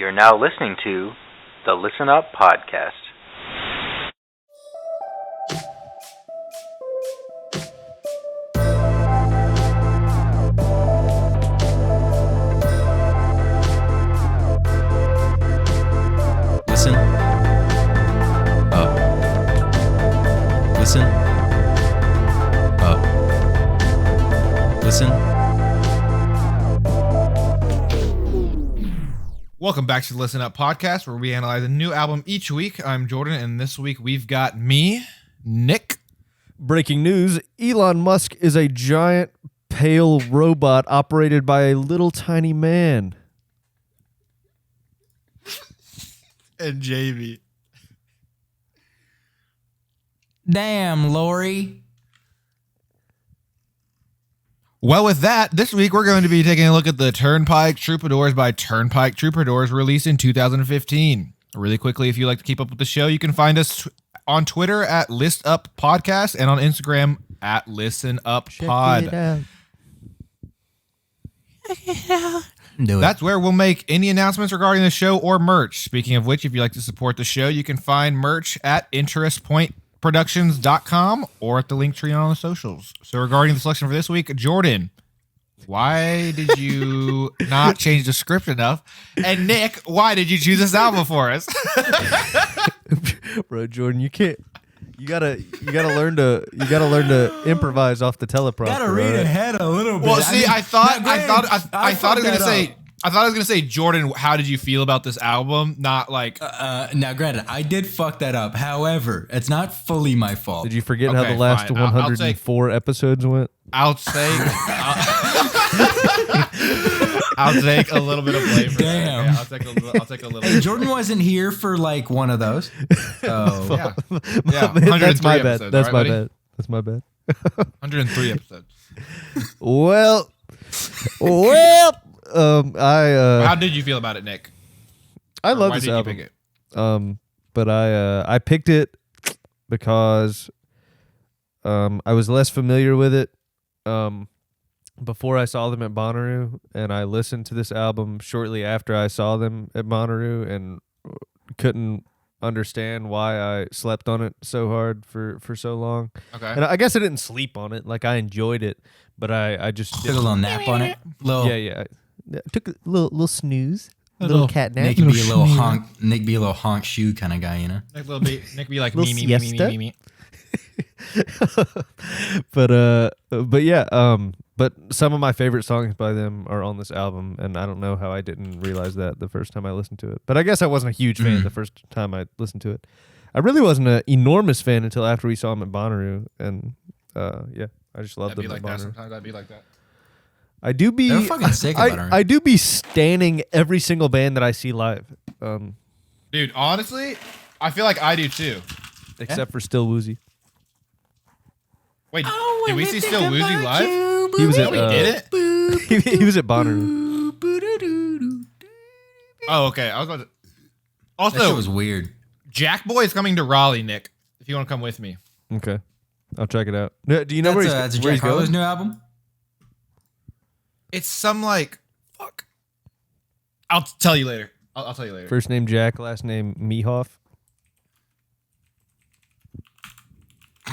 You're now listening to the Listen Up Podcast. Listen up. Listen up. Listen. Welcome back to the Listen Up Podcast, where we analyze a new album each week. I'm Jordan, and this week we've got me, Nick. Breaking news, Elon Musk is a giant, pale robot operated by a little tiny man. And JV. Damn, Lori. Well, with that, this week we're going to be taking a look at the Turnpike Troubadours by Turnpike Troubadours, released in 2015. Really quickly, if you like to keep up with the show, you can find us on Twitter at List Up Podcast and on Instagram at Listen Up Pod. That's where we'll make any announcements regarding the show or merch. Speaking of which, if you'd like to support the show, you can find merch at interestpointproductions.com or at the link tree on the socials. So regarding the selection for this week, Jordan, why did you not change the script enough? And Nick, why did you choose this album for us? Bro, Jordan, you can't. You gotta learn to improvise off the teleprompter. Gotta read ahead a little bit. Well, see, I thought I was gonna say, Jordan, how did you feel about this album? Not like now, granted, I did fuck that up. However, it's not fully my fault. Did you forget how the last fine. 104 episodes went? I'll take a little bit of blame for Damn. that. Okay, I'll take a little. Hey, Jordan wasn't here for like one of those. So Yeah, That's my bad. episodes, That's right, my buddy? bad. That's my bad. 103 episodes. Well, How did you feel about it, Nick? I love Why this did you album. pick it? But I picked it because I was less familiar with it before I saw them at Bonnaroo, and I listened to this album shortly after I saw them at Bonnaroo and couldn't understand why I slept on it so hard for so long. Okay. And I guess I didn't sleep on it. Like, I enjoyed it, but I just took a little nap on it. yeah. I took a little snooze. A little cat nap. Nick be a little honk. Nick be a little honk shoe kind of guy, you know. Nick be like Little me. siesta? But yeah, but some of my favorite songs by them are on this album, and I don't know how I didn't realize that the first time I listened to it. But I guess I wasn't a huge fan the first time I listened to it. I really wasn't an enormous fan until after we saw them at Bonnaroo, and yeah, I just loved That'd be them like at that. Bonnaroo. Sometimes I'd be like that. I do be They're fucking sick of Bonnaroo. I do be standing every single band that I see live, Dude, honestly, I feel like I do too. except for Still Woozy. Wait, did we see Still Woozy live? He was at We did it? he was at Bonnaroo. Oh, okay. I was about to. That shit Also, was weird. Jack Boy is coming to Raleigh, Nick. If you want to come with me. Okay, I'll check it out. Do you know That's where he's Jack Harlow's going? new album. It's some like fuck. I'll tell you later. I'll tell you later. First name Jack, last name Mehoff.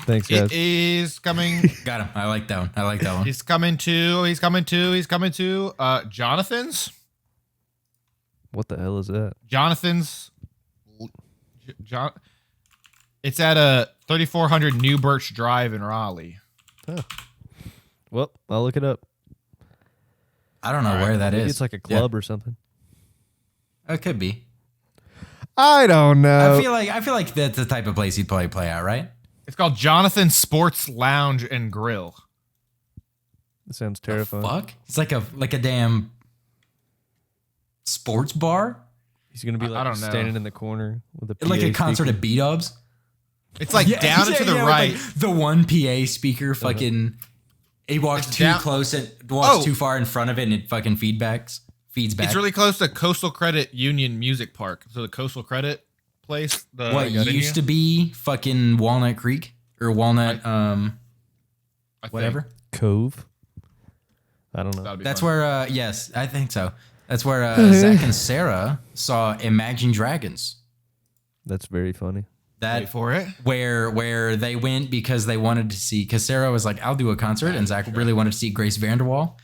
Thanks, guys. It is coming. Got him. I like that one. He's coming to Jonathan's. What the hell is that? Jonathan's. John. It's at a 3400 New Birch Drive in Raleigh. Well, I'll look it up. I don't know where that Maybe is. it's like a club or something. It could be. I don't know. I feel like that's the type of place he'd probably play at, right? It's called Jonathan Sports Lounge and Grill. It sounds terrifying. Fuck. It's like a damn sports bar. He's gonna be I like don't know. standing in the corner with a Like a PA concert speaker. at B-Dubs. It's like down and to the with, right. like, the one PA speaker fucking he walks It's too down- close and walks Oh. too far in front of it and it fucking feeds back. It's really close to Coastal Credit Union Music Park. So the Coastal Credit place. what used to be fucking Walnut Creek or Walnut whatever. Cove. I don't know. That'd be That's fun. where yes, I think so. That's where Zach and Sarah saw Imagine Dragons. That's very funny. Wait for it. Where they went because they wanted to see, because Sarah was like, I'll do a concert, and Zach really wanted to see Grace Vanderwall,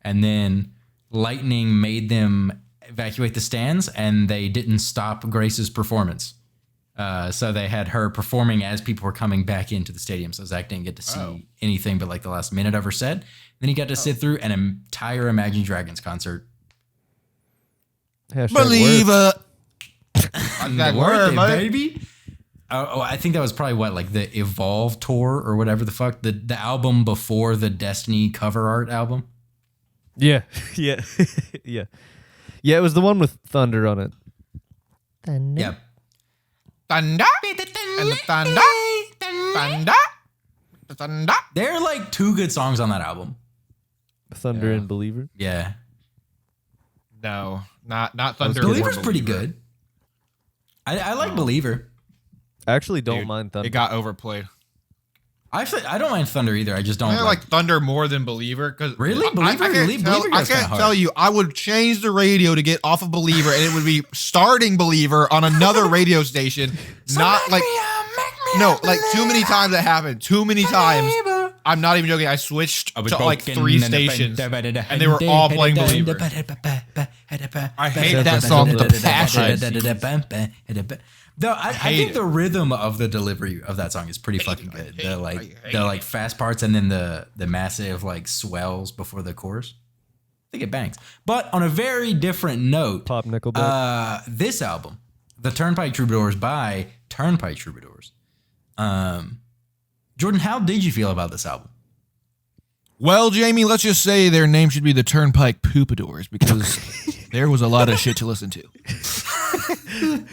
and then lightning made them evacuate the stands, and they didn't stop Grace's performance. So they had her performing as people were coming back into the stadium. So Zach didn't get to see anything but like the last minute of her set. Then he got to sit through an entire Imagine Dragons concert. Believer. That word, baby. I think that was probably like the Evolve tour or whatever the fuck, the album before the Destiny cover art album. Yeah. Yeah. Yeah. Yeah, it was the one with thunder on it. Thunder. Yep. Thunder. And the thunder. Thunder. The thunder. There are like 2 good songs on that album. Thunder and Believer. Yeah. No, not Thunder. Believer's pretty good. I like Believer. I actually don't mind Thunder. It got overplayed. Actually, I don't mind Thunder either. I just don't I like Thunder more than Believer. Cause Really? Believer? I can't tell you. I would change the radio to get off of Believer, and it would be starting Believer on another radio station. Not like like too many times that happened. Too many times. I'm not even joking. I switched to like 3 stations, and they were all playing Believer. I hate that song with a passion. Though I think the rhythm of the delivery of that song is pretty fucking good. The like fast parts and then the massive like swells before the chorus. I think it bangs. But on a very different note, Pop Nickelback. This album, The Turnpike Troubadours by Turnpike Troubadours. Jordan, how did you feel about this album? Well, Jamie, let's just say their name should be the Turnpike Troubadours because there was a lot of shit to listen to.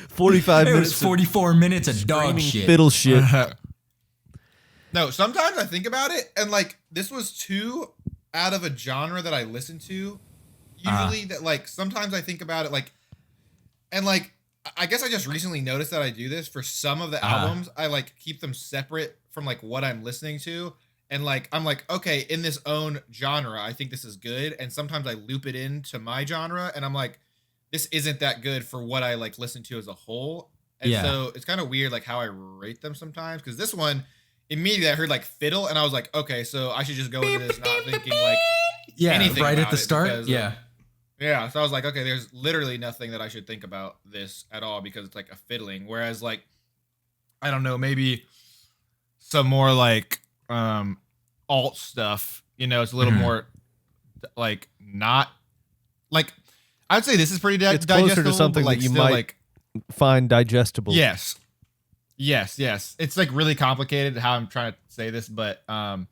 45 It minutes. was 44 minutes of dog shit. Fiddle shit. No, sometimes I think about it, and like this was 2 out of a genre that I listen to. Usually, that like sometimes I think about it like, and like I guess I just recently noticed that I do this for some of the albums. I like keep them separate from like what I'm listening to, and like I'm like, okay, in this own genre, I think this is good, and sometimes I loop it into my genre, and I'm like, this isn't that good for what I like listen to as a whole. And so it's kind of weird like how I rate them sometimes, because this one immediately I heard like fiddle and I was like, okay, so I should just go into this not thinking like anything right about at the it start. because, yeah. So I was like, okay, there's literally nothing that I should think about this at all because it's like a fiddling. Whereas like, I don't know, maybe some more like alt stuff, it's a little more like not like, I'd say this is pretty It's digestible. closer to something like, that you still, might like, find digestible. Yes. It's like really complicated how I'm trying to say this, but I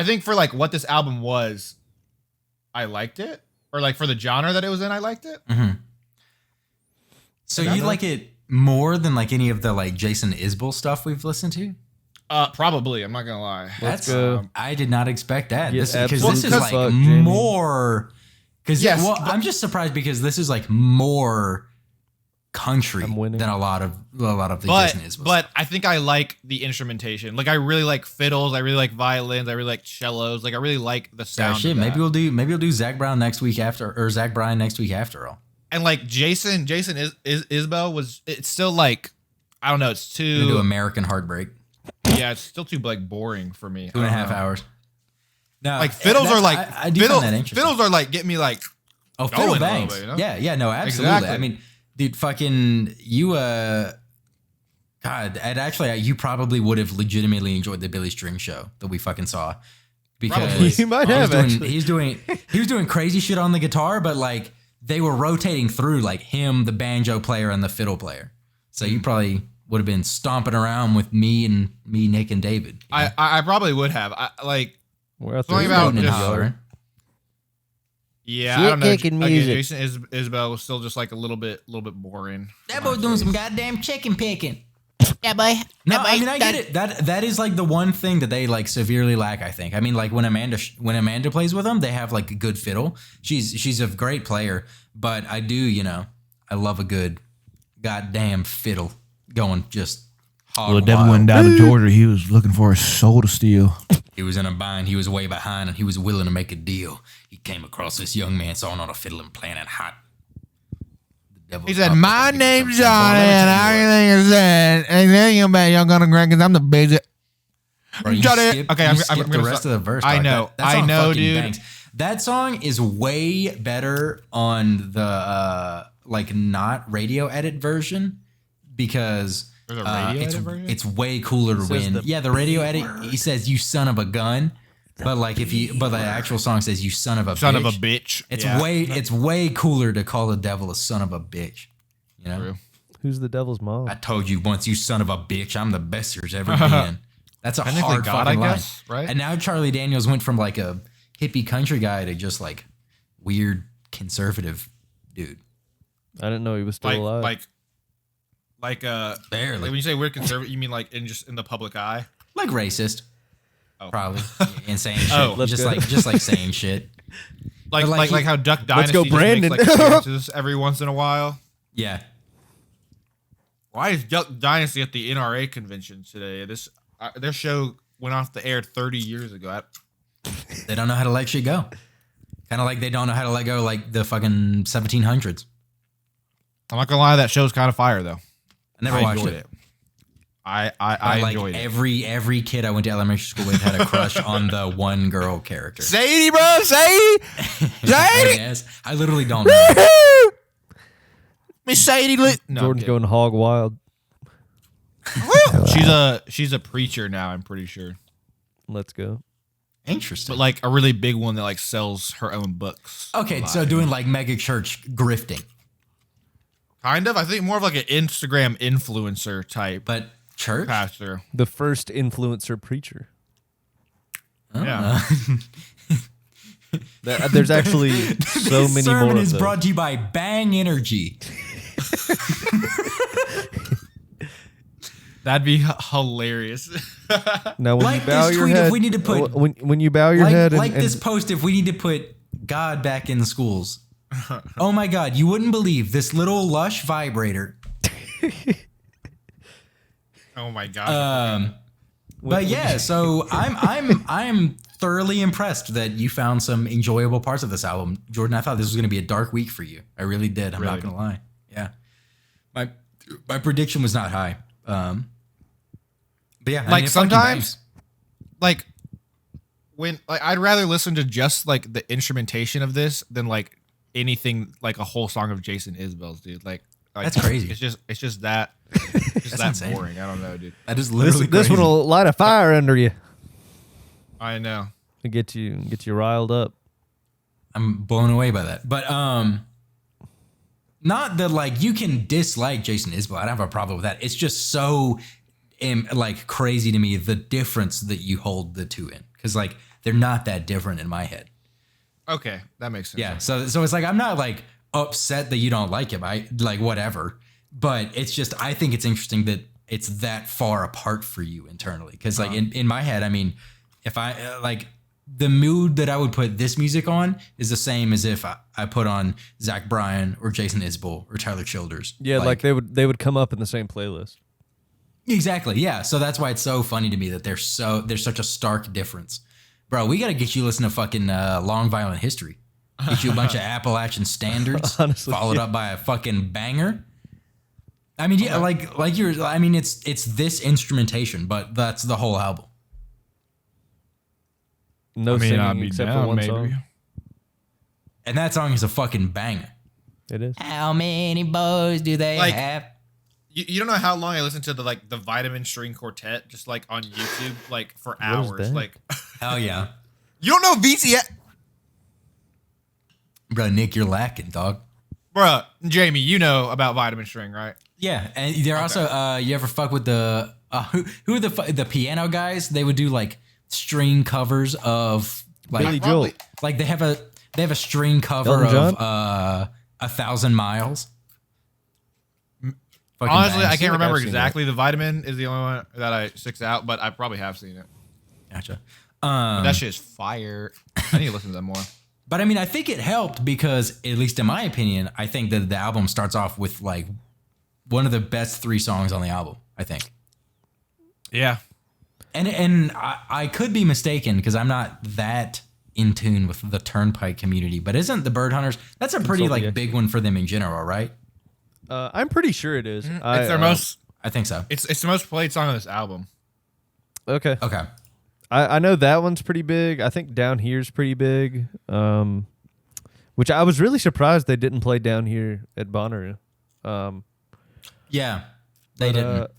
think for like what this album was, I liked it. Or like for the genre that it was in, I liked it. Mm-hmm. So you like it more than like any of the like Jason Isbell stuff we've listened to? Probably. I'm not gonna lie. Let's go. I did not expect that. Yeah, Because this is like fuck, Jamie. more. Because I'm just surprised because this is like more country than a lot of the Jason Isbell. But I think I like the instrumentation. Like I really like fiddles. I really like violins. I really like cellos. Like I really like the sound. Shit, of that. maybe we'll do Zach Bryan next week or Zach Bryan next week after all. And like Jason Isbell was. It's still like I don't know. It's too. We'll do American Heartbreak. Yeah, it's still too like boring for me. 2.5 hours. No, like fiddles are like I do find that interesting. fiddles are like get me like fiddle bangs. Bit, Yeah, no, absolutely. Exactly. I mean, dude, fucking you. God, and actually, you probably would have legitimately enjoyed the Billy String show that we fucking saw because you might have. He was doing crazy shit on the guitar, but like they were rotating through like him, the banjo player, and the fiddle player. So you probably would have been stomping around with me, Nick, and David. I probably would have. I like. We're out Something there. about just, hollering. Yeah, Shit I don't know. kicking Again, music. Jason Isbell was still just like a little bit boring. That boy doing some goddamn chicken picking. Yeah, boy. No, I mean I get it. That is like the one thing that they like severely lack. I think. I mean, like when Amanda plays with them, they have like a good fiddle. She's a great player, but I do I love a good goddamn fiddle going just. Well, the devil went down to Georgia. He was looking for a soul to steal. He was in a bind. He was way behind, and he was willing to make a deal. He came across this young man sawing on a fiddle and playing it hot. He said, "My name's Johnny, and everything is that. Anything about y'all gonna grant? Cause I'm the biggest." Johnny. Okay, I'm skip gonna the rest of the verse. I know, I know, dude. Bangs. That song is way better on the like not radio edit version because it's way cooler when the radio edit. He says, "You son of a gun." But like but the actual song says, "You son of a bitch." It's way cooler to call the devil a son of a bitch. You know? True. Who's the devil's mom? I told you once, you son of a bitch. I'm the best there's ever been. That's a hard fucking line. Right? And now Charlie Daniels went from like a hippie country guy to just like weird conservative dude. I didn't know he was still alive. Barely. Like when you say weird conservative, you mean like in the public eye? Like racist. Oh. Probably. Insane shit. Just like saying shit. Like how Duck Dynasty let's go, Brandon. Makes, like, appearances every once in a while. Yeah. Why is Duck Dynasty at the NRA convention today? Their show went off the air 30 years ago. They don't know how to let shit go. Kind of like they don't know how to let go like the fucking 1700s. I'm not gonna lie, that show's kind of fire though. I never watched it. I enjoyed it. Every kid I went to elementary school with had a crush on the one girl character. Sadie, bro, Sadie. Yes, I literally don't know. Miss Sadie. Jordan's going hog wild. She's a preacher now, I'm pretty sure. Let's go. Interesting. But like a really big one that like sells her own books. Okay, so doing like mega church grifting. Kind of. I think more of like an Instagram influencer type. But church? Pastor. The first influencer preacher. Yeah. There's actually so many more of This sermon is those. brought to you by Bang Energy. That'd be hilarious. Now, when Like you bow this your tweet, head, if we need to put when you bow your head, and this post, if we need to put God back in the schools. Oh my God, you wouldn't believe this little lush vibrator. Oh my God. But yeah, so I'm thoroughly impressed that you found some enjoyable parts of this album, Jordan. I thought this was going to be a dark week for you. I really did. I'm not going to lie. Yeah, my prediction was not high. But yeah, like sometimes, like when like I'd rather listen to just like the instrumentation of this than like anything like a whole song of Jason Isbell's, dude. Like that's crazy. It's just that insane. boring. I don't know, dude. That is literally this one will light a fire under you. I know. To get you riled up. I'm blown away by that. But not that like you can dislike Jason Isbell. I don't have a problem with that. It's just so like crazy to me the difference that you hold the two in, because like they're not that different in my head. Okay, that makes sense. Yeah, so it's like I'm not like upset that you don't like him. I like whatever, but it's just I think it's interesting that it's that far apart for you internally. Because like in my head, I mean, if I like the mood that I would put this music on is the same as if I put on Zach Bryan or Jason Isbell or Tyler Childers. Yeah, like they would come up in the same playlist. Exactly. Yeah. So that's why it's so funny to me that there's such a stark difference. Bro, we got to get you listening to fucking Long Violent History. Get you a bunch of Appalachian standards, Honestly, followed up by a fucking banger. I mean, yeah, like you're. I mean, it's this instrumentation, but that's the whole album. No singing except for one song. And that song is a fucking banger. It is. How many boys do they have? You don't know how long I listened to the Vitamin String Quartet just like on YouTube like for hours. Like hell yeah. You don't know VCS? Bro, Nick, you're lacking, dog. Bro, Jamie, you know about Vitamin String, right? Yeah, and they're also you ever fuck with the who are the piano guys? They would do like string covers of like Billy Joel. Like they have a string cover Elton of 1,000 Miles. Fucking Honestly, bangs. I can't remember I've seen exactly. The Vitamin is the only one that sticks out, but I probably have seen it. Gotcha. That shit is fire. I need to listen to that more. But I mean, I think it helped because, at least in my opinion, I think that the album starts off with like one of the best 3 songs on the album. I think. Yeah. And I could be mistaken because I'm not that in tune with the Turnpike community, but isn't the Bird Hunters, that's a pretty like big one for them in general, right? I'm pretty sure it is. It's their most. I think so. It's the most played song on this album. Okay. Okay. I know that one's pretty big. I think Down Here's pretty big. Which I was really surprised they didn't play Down Here at Bonnaroo. Yeah, they didn't.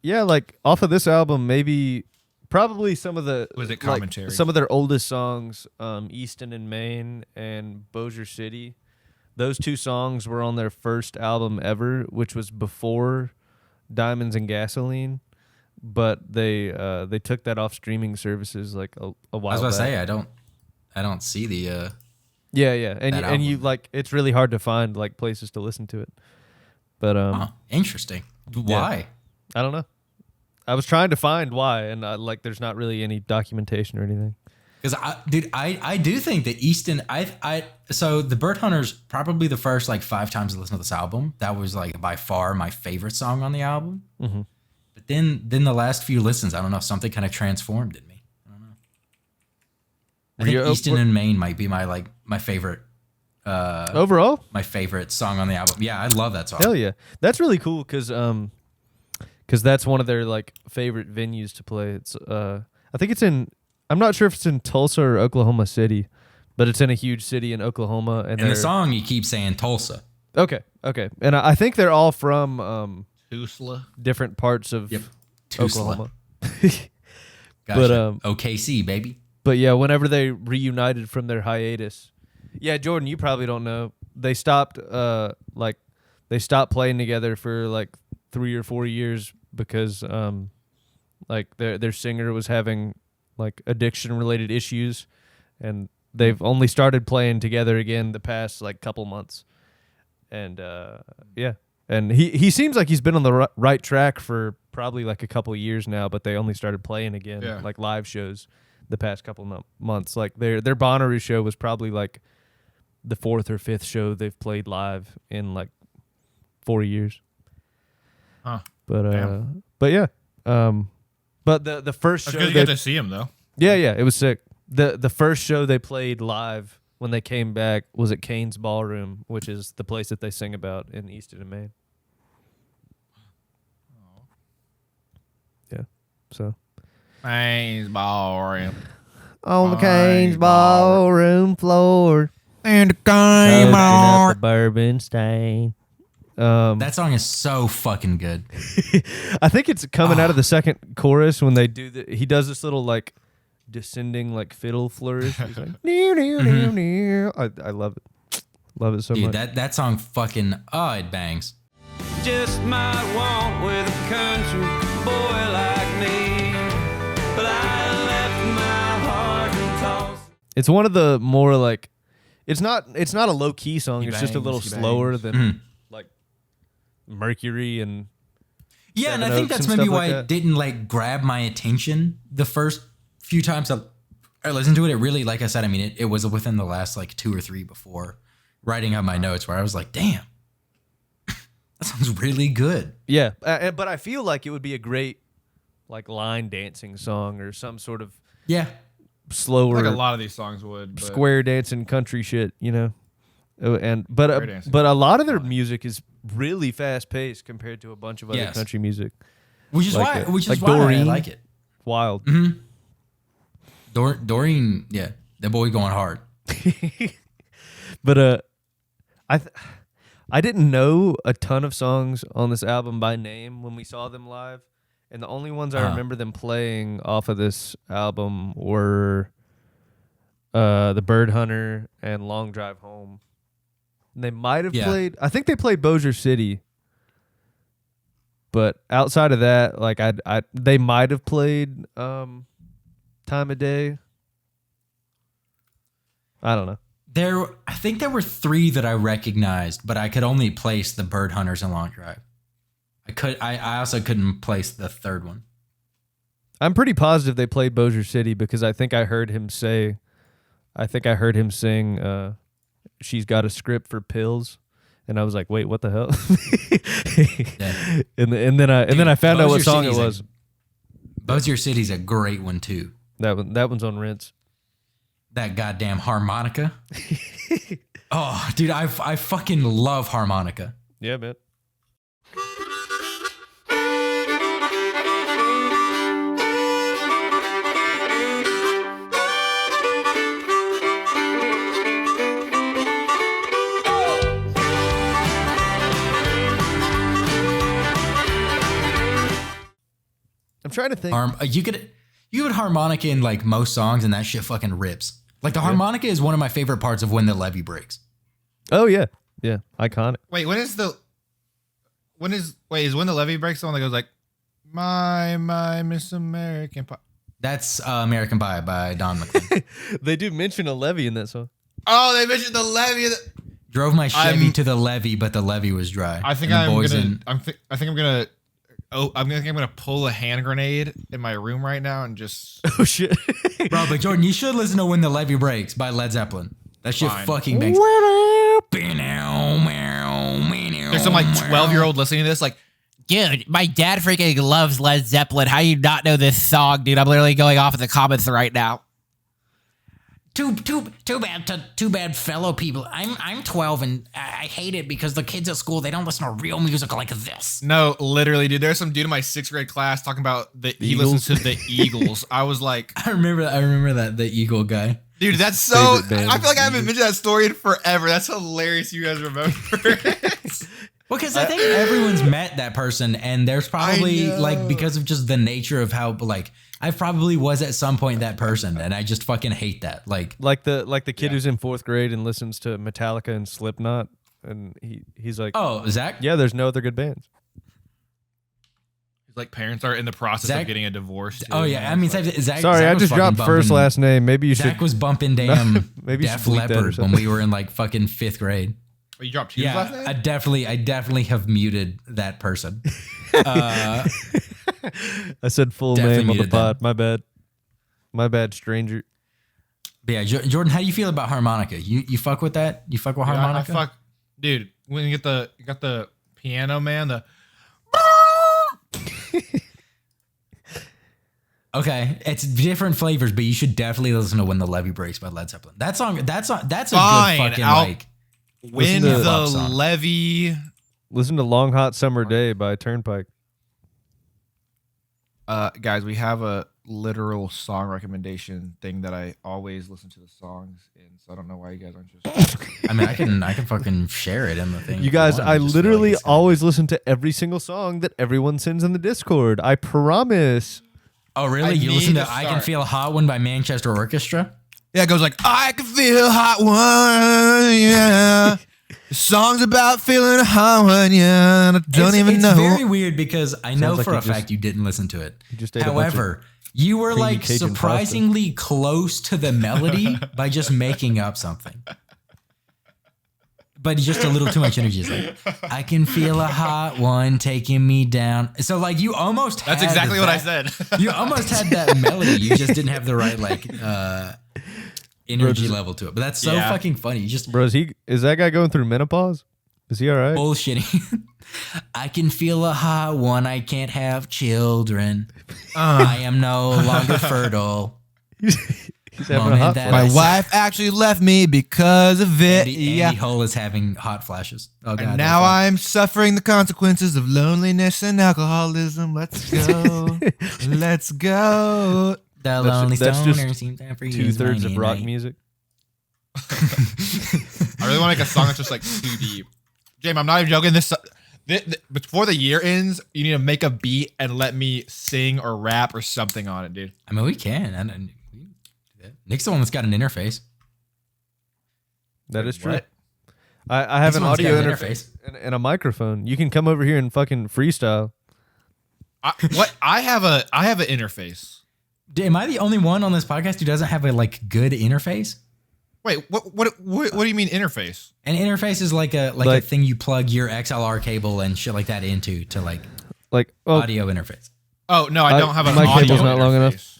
Yeah, like off of this album, probably some of the Was it commentary? Some of their oldest songs, Easton and Maine and Bossier City. Those 2 songs were on their first album ever, which was before Diamonds and Gasoline. But they took that off streaming services like a while. I was about to back. say I don't see the Yeah, and that you album. like it's really hard to find like places to listen to it. But interesting. Why? I don't know. I was trying to find why, and like there's not really any documentation or anything. Because I do think that Easton, so the Bird Hunters, probably the first like 5 times I listened to this album, that was like by far my favorite song on the album. Mm-hmm. But then the last few listens, I don't know, something kind of transformed in me. I don't know. I think Easton and Maine might be my favorite. Overall, my favorite song on the album. Yeah, I love that song. hell yeah, that's really cool because that's one of their like favorite venues to play. It's I think it's in. I'm not sure if it's in Tulsa or Oklahoma City, but it's in a huge city in Oklahoma. And the song you keep saying Tulsa. Okay, and I think they're all from Tulsa, different parts of Oklahoma. Gotcha. But OKC baby. But yeah, whenever they reunited from their hiatus, yeah, Jordan, you probably don't know, they stopped playing together for like 3 or 4 years because like their singer was having like addiction related issues, and they've only started playing together again the past like couple months. And yeah, and he seems like he's been on the right track for probably like a couple years now, but they only started playing again, like live shows the past couple months. Like their Bonnaroo show was probably like the 4th or 5th show they've played live in like 4 years. Huh. But yeah. But the first show you get to see him though. Yeah, it was sick. The first show they played live when they came back was at Kane's Ballroom, which is the place that they sing about in Easton and Maine. Yeah. So Kane's Ballroom. on the Kane's Ballroom floor. And the Coasting up a bourbon stain. That song is so fucking good. I think it's coming out of the second chorus when they do he does this little like descending like fiddle flourish. He's like, near, near, near, near. I love it. Love it so Dude, much. that song fucking it bangs. Just might want with a country boy like me, but I left my heart in Tulsa. It's one of the more like it's not a low key song. It's just a bangs, little he slower bangs. than like Mercury and Yeah, and I Seven think Oaks that's and maybe stuff why like it that. didn't like grab my attention the first few times I listened to it. It really, like I said, I mean, it was within the last like 2 or 3 before writing out my notes where I was like, damn, that sounds really good. yeah. But I feel like it would be a great like line dancing song or some sort of Yeah. slower Like a lot of these songs would. But square dancing country shit, you know. And Square dancing. but a lot of their music is really fast paced compared to a bunch of other Yes. country music. Which is Like why like I Doreen. like it. Wild. Doreen, yeah, that boy going hard. But I didn't know a ton of songs on this album by name when we saw them live, and the only ones I remember them playing off of this album were The Bird Hunter and Long Drive Home. And they might have played. I think they played Bossier City. But outside of that, like they might have played Time of Day. I don't know. I think there were 3 that I recognized, but I could only place the Bird Hunters and Long Drive. I also couldn't place the third one. I'm pretty positive they played Bossier City because I think I heard him sing She's Got a Script for Pills. And I was like, wait, what the hell? Yeah. And then I found out what Bossier song it City's was. Bossier City's a great one too. That one's on Rinse. That goddamn harmonica. Oh, dude, I fucking love harmonica. Yeah, man. I'm trying to think. You could harmonica in like most songs, and that shit fucking rips. Like the harmonica is one of my favorite parts of When the Levee Breaks. Oh yeah, yeah, iconic. Wait, is When the Levee Breaks the one that goes like, my Miss American Pie? That's American Pie by Don McLean. They do mention a levee in that song. Oh, they mentioned the levee. Drove my Chevy to the levee, but the levee was dry. I think I'm gonna pull a hand grenade in my room right now and just. Oh shit, bro! But Jordan, you should listen to "When the Levee Breaks" by Led Zeppelin. That shit fucking bangs. There's some like 12-year-old listening to this, like, dude, my dad freaking loves Led Zeppelin. How you not know this song, dude? I'm literally going off in the comments right now. Too bad, fellow people. I'm 12 and I hate it because the kids at school, they don't listen to real music like this. no, literally, dude. There's some dude in my 6th grade class talking about he listens to the Eagles. I was like, I remember that the Eagle guy. dude, that's so. Favorite band I feel like I haven't mentioned that story in forever. That's hilarious. You guys remember it. Well, because I think everyone's met that person, and there's probably like because of just the nature of how like I probably was at some point that person, and I just fucking hate that. Like the kid who's in 4th grade and listens to Metallica and Slipknot, and he's like, oh, Zach, yeah, there's no other good bands. Like parents are in the process of getting a divorce. Dude. Oh yeah, I mean, Zach. Sorry, Zach I was just dropped fucking first bumping- last name. Maybe you Zach should. was bumping damn Maybe you should Def delete that or Leppard when something. we were in like fucking 5th grade. Oh, you dropped Hughes last name? I definitely have muted that person. I said full Definitely name on the muted pod. My bad, stranger. But yeah, Jordan, how do you feel about harmonica? You fuck with that? You fuck with harmonica? Dude. When you got the piano man, the. Okay, it's different flavors, but you should definitely listen to "When the Levee Breaks" by Led Zeppelin. That's a Fine, good fucking like. When to the pop song. levee. Listen to "Long Hot Summer Day" by Turnpike. Guys, we have a literal song recommendation thing that I always listen to the songs in, so I don't know why you guys aren't just. I mean, I can fucking share it in the thing. You if guys, want. I Just literally feel like it's- always listen to every single song that everyone sends in the Discord. I promise. Oh really? I You listen need to to "I Can start. Feel a Hot One" by Manchester Orchestra? Yeah, it goes like, I can feel a hot one, yeah. The song's about feeling a hot one, yeah. And I don't even it's know. very weird because I know Sounds like for you a just- fact you didn't listen to it. You just ate a bunch of However, you were creamy like Cajun surprisingly close to the melody by just making up something. But just a little too much energy. It's like, I can feel a hot one taking me down. So like you almost had That's exactly what I that- said. You almost had that melody. You just didn't have the right like energy level to it. But that's so Yeah. fucking funny. You just Bro, is that guy going through menopause? Is he all right? bullshitting. I can feel a hot one. I can't have children. I am no longer fertile. He's having a Moment hot that flash. My wife actually left me because of it. Andy Hull is having hot flashes. Oh god. And now I'm suffering the consequences of loneliness and alcoholism. Let's go. Let's go. the lonely that's stoner just seems to freeze 2/3 of my rock night. music. I really want to make a song that's just like too deep. James, I'm not even joking. Before the year ends, you need to make a beat and let me sing or rap or something on it, dude. I mean, we can. We can do that. Nick's the one that's got an interface. That is true. What? I have This an one's got audio an interface and a microphone. You can come over here and fucking freestyle. I have an interface. Am I the only one on this podcast who doesn't have a like good interface? Wait, what do you mean interface? An interface is like a Like- thing you plug your XLR cable and shit like that into to like audio interface. Oh no, I don't have an my audio cable's not long enough. interface.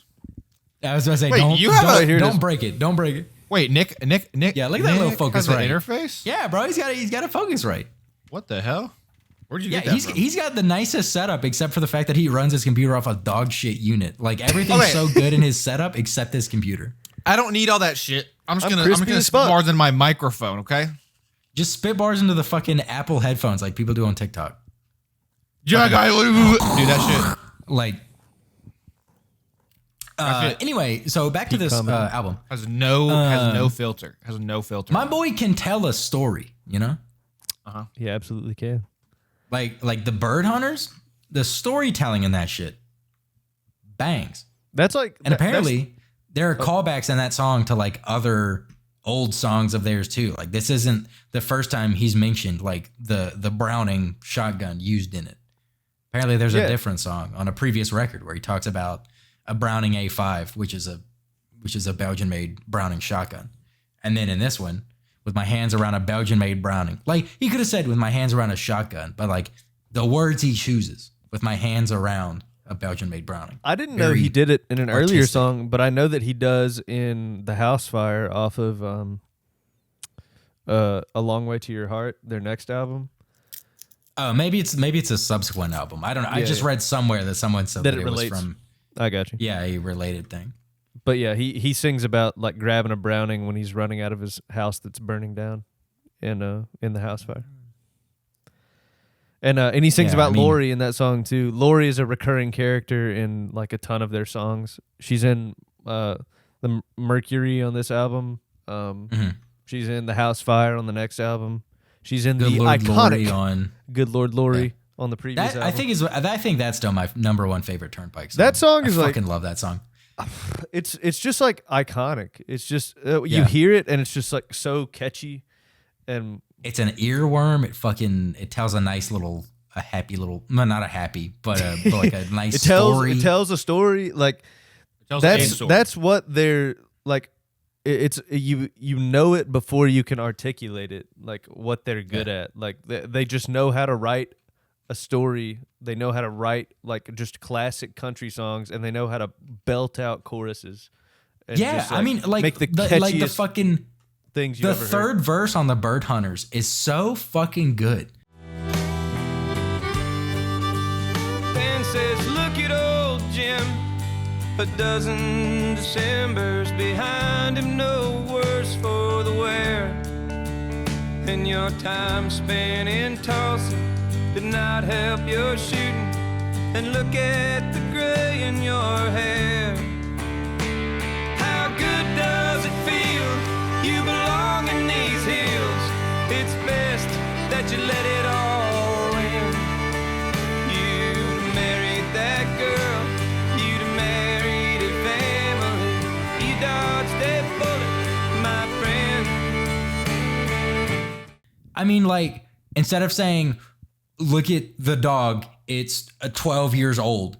I was gonna say, Wait, don't, you have don't, a- here it don't is. break it. Don't break it. Wait, Nick. Yeah, look at that little Nick focus has an right. interface. Yeah, bro, he's got a focus right. What the hell? Where'd you Yeah, get that from? he's got the nicest setup, except for the fact that he runs his computer off a dog shit unit. Like everything's Okay. so good in his setup except his computer. I don't need all that shit. I'm gonna crispy as spit fuck. bars in my microphone, okay? Just spit bars into the fucking Apple headphones like people do on TikTok. Do that shit. Like, anyway, so back to this album. Has no filter. Has no filter. My boy can tell a story, you know? He absolutely can. Like the Bird Hunters, the storytelling in that shit bangs. That's like, And apparently there are callbacks in that song to like other old songs of theirs too. Like this isn't the first time he's mentioned like the Browning shotgun used in it. Apparently there's a different song on a previous record where he talks about a Browning A5, which is a Belgian-made Browning shotgun. And then in this one, with my hands around a Belgian-made Browning. Like he could have said with my hands around a shotgun, but like the words he chooses, with my hands around a Belgian-made Browning. I didn't know he did it in an earlier song, but I know that he does in The House Fire off of A Long Way to Your Heart, their next album. Maybe it's a subsequent album. I don't know. I just read somewhere that someone said that it was from I got you. Yeah, a related thing. But yeah, he sings about like grabbing a Browning when he's running out of his house that's burning down in The House Fire. And he sings about Lori in that song too. Lori is a recurring character in like a ton of their songs. She's in the Mercury on this album. She's in The House Fire on the next album. She's in Good the Lord iconic Lori on Good Lord Lori on the previous album. I think that's still my number one favorite Turnpike song. That song is I like fucking love that song. It's just like iconic. It's just you hear it and it's just like so catchy, and it's an earworm. It tells a nice little, not a happy, but like a nice story. It tells a story. Like that's what they're like. It's you know it before you can articulate it. Like what they're good at. Like they just know how to write a story. They know how to write like just classic country songs, and they know how to belt out choruses. And just, I mean, like make the fucking things you the ever third heard. verse on the Bird Hunters is so fucking good. Ben says, look at old Jim, a dozen Decembers behind him, no worse for the wear. And your time spent in Tulsa did not help your shooting, and look at the gray in your hair. How good does it feel? You belong in these hills. It's best that you let it all in. You'd have married that girl, you'd have married a family. You dodged a bullet, my friend. I mean, like, instead of saying, look at the dog, it's 12 years old.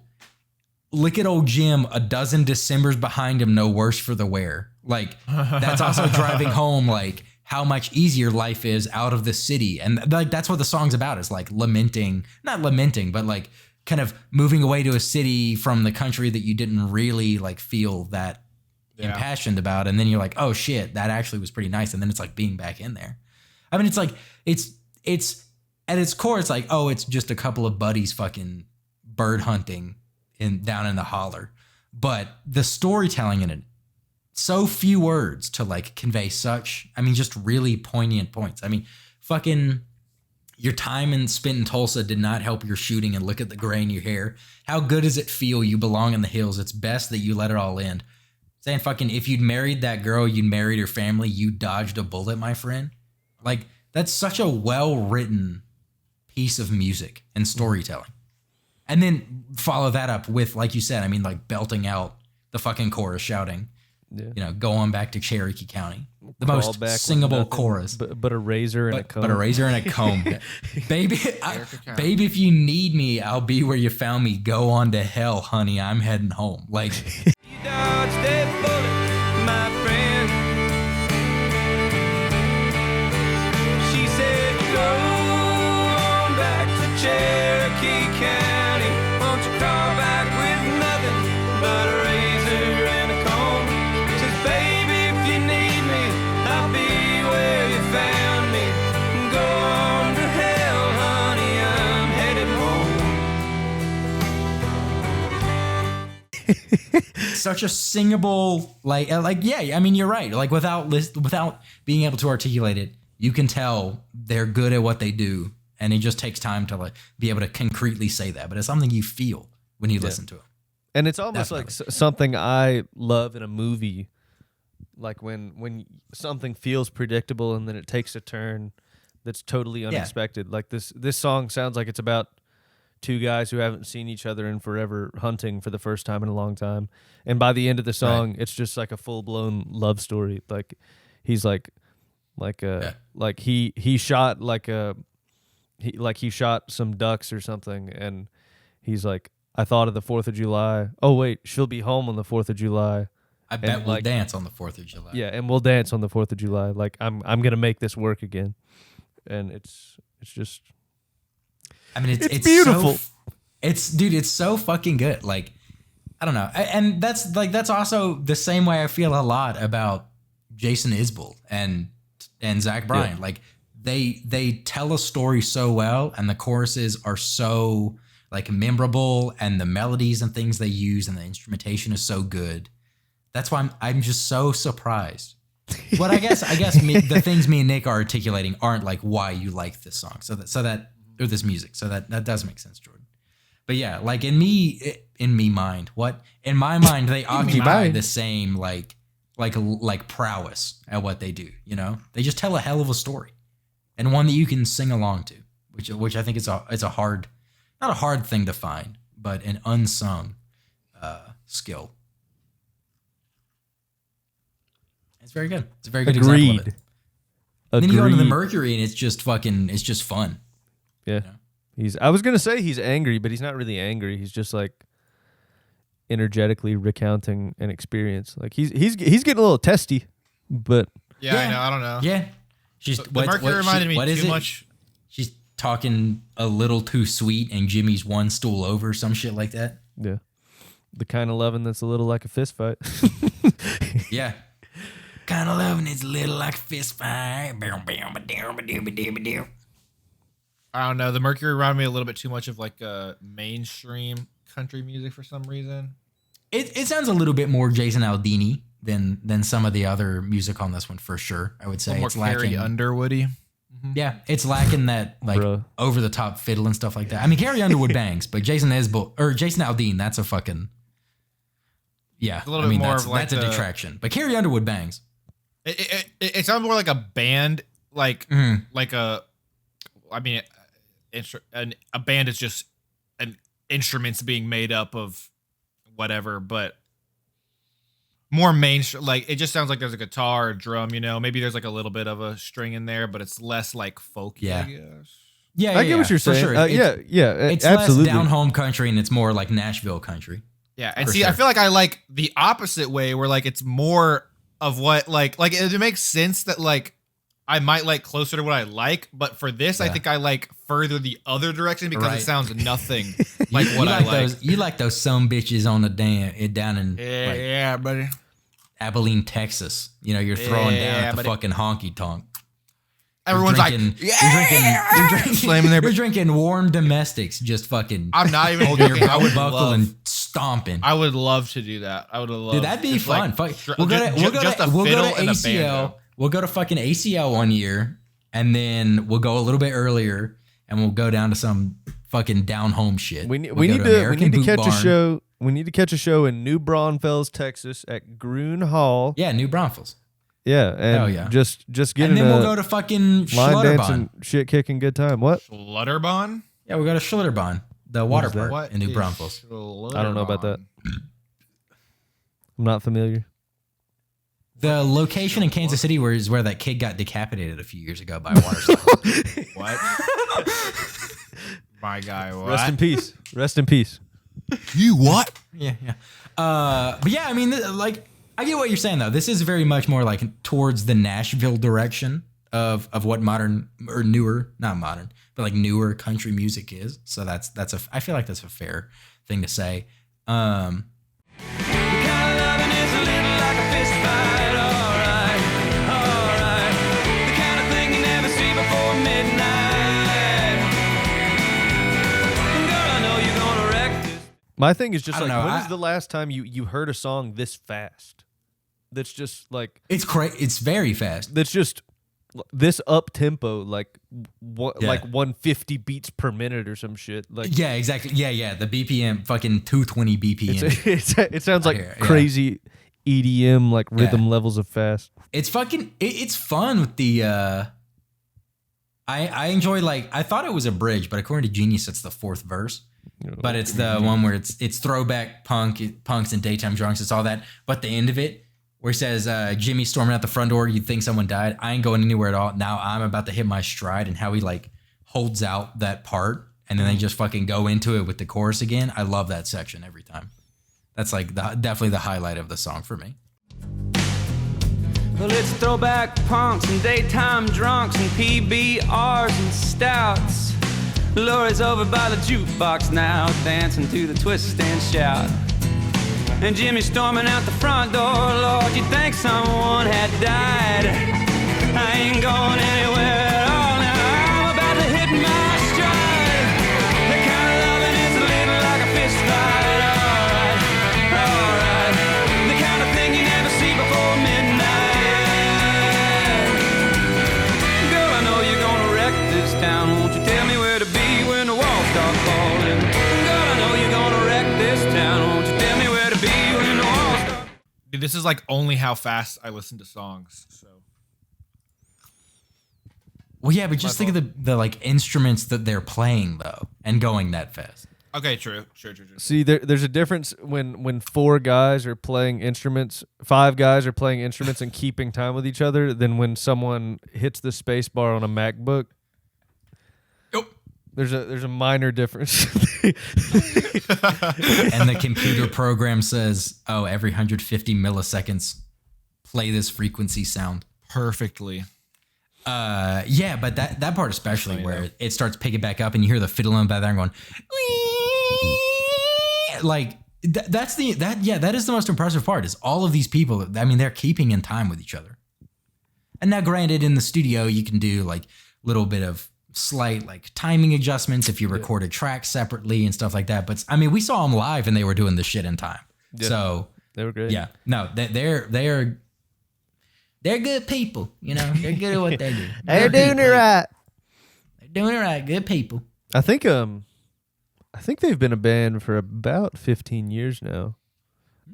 Look at old Jim, a dozen Decembers behind him, no worse for the wear. Like, that's also driving home, like, how much easier life is out of the city. And, like, that's what the song's about, is, like, not lamenting, but, like, kind of moving away to a city from the country that you didn't really, like, feel that impassioned about. And then you're like, oh, shit, that actually was pretty nice. And then it's, like, being back in there. I mean, it's, like, it's at its core, it's like, oh, it's just a couple of buddies fucking bird hunting down in the holler. But the storytelling in it, so few words to like convey such, I mean, just really poignant points. I mean, fucking your time spent in Tulsa did not help your shooting, and look at the gray in your hair. How good does it feel? You belong in the hills. It's best that you let it all end. Saying fucking, if you'd married that girl, you'd married her family, you dodged a bullet, my friend. Like, that's such a well-written piece of music and storytelling. And then follow that up with, like you said, I mean, like belting out the fucking chorus, shouting, go on back to Cherokee County. The most singable chorus. But a razor and a comb. But a razor and a comb. Baby, baby, if you need me, I'll be where you found me. Go on to hell, honey. I'm heading home. Like, You dodged a bullet, my friend. She said, go on back to Cherokee County. Won't you crawl back with nothing but a razor and a comb? Says, baby, if you need me, I'll be where you found me. Go on to hell, honey, I'm such a singable, like yeah. I mean, you're right. Like without being able to articulate it, you can tell they're good at what they do, and it just takes time to like be able to concretely say that. But it's something you feel when you listen to it. And it's almost like something I love in a movie, like when something feels predictable and then it takes a turn that's totally unexpected. Like this song sounds like it's about two guys who haven't seen each other in forever hunting for the first time in a long time, and by the end of the song, it's just like a full blown love story. Like he's like he shot he shot some ducks or something, and he's like, I thought of the 4th of July. Oh wait, she'll be home on the 4th of July. I bet we'll dance on the 4th of July. Yeah, and we'll dance on the 4th of July. Like I'm gonna make this work again, and it's just. I mean, it's beautiful. It's so fucking good. Like, I don't know, and that's also the same way I feel a lot about Jason Isbell and Zach Bryan. Yeah. Like they tell a story so well, and the choruses are so like memorable, and the melodies and things they use and the instrumentation is so good. That's why I'm just so surprised. But I guess the things me and Nick are articulating aren't like why you like this song. So that or this music. So that does make sense, Jordan. But yeah, like in my mind they occupy the same like prowess at what they do. You know, they just tell a hell of a story, and one that you can sing along to, which I think is a hard. Not a hard thing to find, but an unsung skill. It's very good. It's a very good example of it. And then you go into the Mercury, and it's just fun. Yeah, you know? I was gonna say he's angry, but he's not really angry. He's just like energetically recounting an experience. Like he's getting a little testy, but yeah. I know. I don't know. Yeah, the Mercury reminded me too much. She's talking a little too sweet, and Jimmy's one stool over, some shit like that. Yeah, the kind of loving that's a little like a fist fight. Yeah, kind of loving is a little like a fist fight. I don't know. The Mercury reminded me a little bit too much of like mainstream country music for some reason. It sounds a little bit more Jason Aldean than some of the other music on this one for sure. I would say more it's lacking Carrie Underwoody. Yeah, it's lacking that like over the top fiddle and stuff like that. I mean, Carrie Underwood bangs, but Jason Aldean, that's a fucking a little bit more of like that's a detraction. But Carrie Underwood bangs. It sounds more like a band, like a. I mean, a band is just an instruments being made up of whatever, but more mainstream. Like it just sounds like there's a guitar, or drum. You know, maybe there's like a little bit of a string in there, but it's less like folky. Yeah. I guess. Yeah, I get what you're saying. Sure. It's less absolutely down home country, and it's more like Nashville country. Yeah, and I feel like I like the opposite way, where like it's more of what like it makes sense that like I might like closer to what I like, but for this, I think I like further the other direction because it sounds nothing like what I like. You like those some bitches on the down in yeah, buddy. Abilene, Texas. You know, you're throwing down at the fucking honky tonk. Everyone's drinking, you're drinking, slamming their. You're drinking warm domestics, just fucking. I'm not even holding your belt buckle and stomping. I would love to do that. I would love. Dude, that'd be fun. Like, we'll go to ACL. We'll go to fucking ACL one year, and then we'll go a little bit earlier, and we'll go down to some fucking down home shit. We need to catch a show. We need to catch a show in New Braunfels, Texas, at Groon Hall. Yeah, New Braunfels. Yeah, and just get and then we'll go to fucking line dancing, shit kicking, good time. What? Schlutterbahn? Yeah, we'll go to Schlutterbahn, the water park in New Braunfels. I don't know about that. I'm not familiar. The location in Kansas City is where that kid got decapitated a few years ago by a water slide. What? My guy, what? Rest in peace. Rest in peace. You what? Yeah. But yeah, I mean, like, I get what you're saying though. This is very much more like towards the Nashville direction of what modern or newer, not modern, but like newer country music is. So I feel like that's a fair thing to say. My thing is just I like, don't know. when was the last time you heard a song this fast? That's just like It's very fast. that's just this up tempo, like Yeah. like 150 beats per minute or some shit. Like Yeah, exactly. Yeah. The BPM, fucking 220 BPM. it sounds like hear it, yeah. crazy EDM like rhythm levels of fast. It's fucking. It's fun with the. I enjoy like I thought it was a bridge, but according to Genius, it's the fourth verse. But it's the one where it's throwback punks and daytime drunks. It's all that. But the end of it, where he says, Jimmy storming out the front door, you'd think someone died. I ain't going anywhere at all. Now I'm about to hit my stride, and how he like holds out that part, and then they just fucking go into it with the chorus again. I love that section every time. That's like definitely the highlight of the song for me. Well, it's throwback punks and daytime drunks and PBRs and stouts. Lori's over by the jukebox now, dancing to the twist and shout. And Jimmy's storming out the front door. Lord, you'd think someone had died. I ain't going anywhere at all now. I'm about to hit my stride. The kind of loving is a little like a fist fight. Alright. The kind of thing you never see before midnight. Girl, I know you're gonna wreck this town. Won't you tell me where to be when the walls start falling? Girl, I know you're gonna wreck this town. Won't you tell me where to be when the walls start? Dude, this is like only how fast I listen to songs. So Well, yeah, but just think of the like instruments that they're playing though, and going that fast. okay, true. See, there's a difference when four guys are playing instruments, five guys are playing instruments and keeping time with each other, than when someone hits the space bar on a MacBook. Yep. There's a minor difference. And the computer program says, "Oh, every 150 milliseconds, play this frequency sound." Perfectly. Yeah, but that part especially where it starts picking back up and you hear the fiddle in the background going, like that is the most impressive part. Is all of these people? I mean, they're keeping in time with each other. And now, granted, in the studio you can do like little bit of slight like timing adjustments if you recorded tracks separately and stuff like that. But I mean, we saw them live and they were doing this shit in time. Yeah. So They were great. yeah, no, they're good people, you know. They're good at what they do. They're Good doing it people. right. They're doing it right. Good people. I think they've been a band for about 15 years now.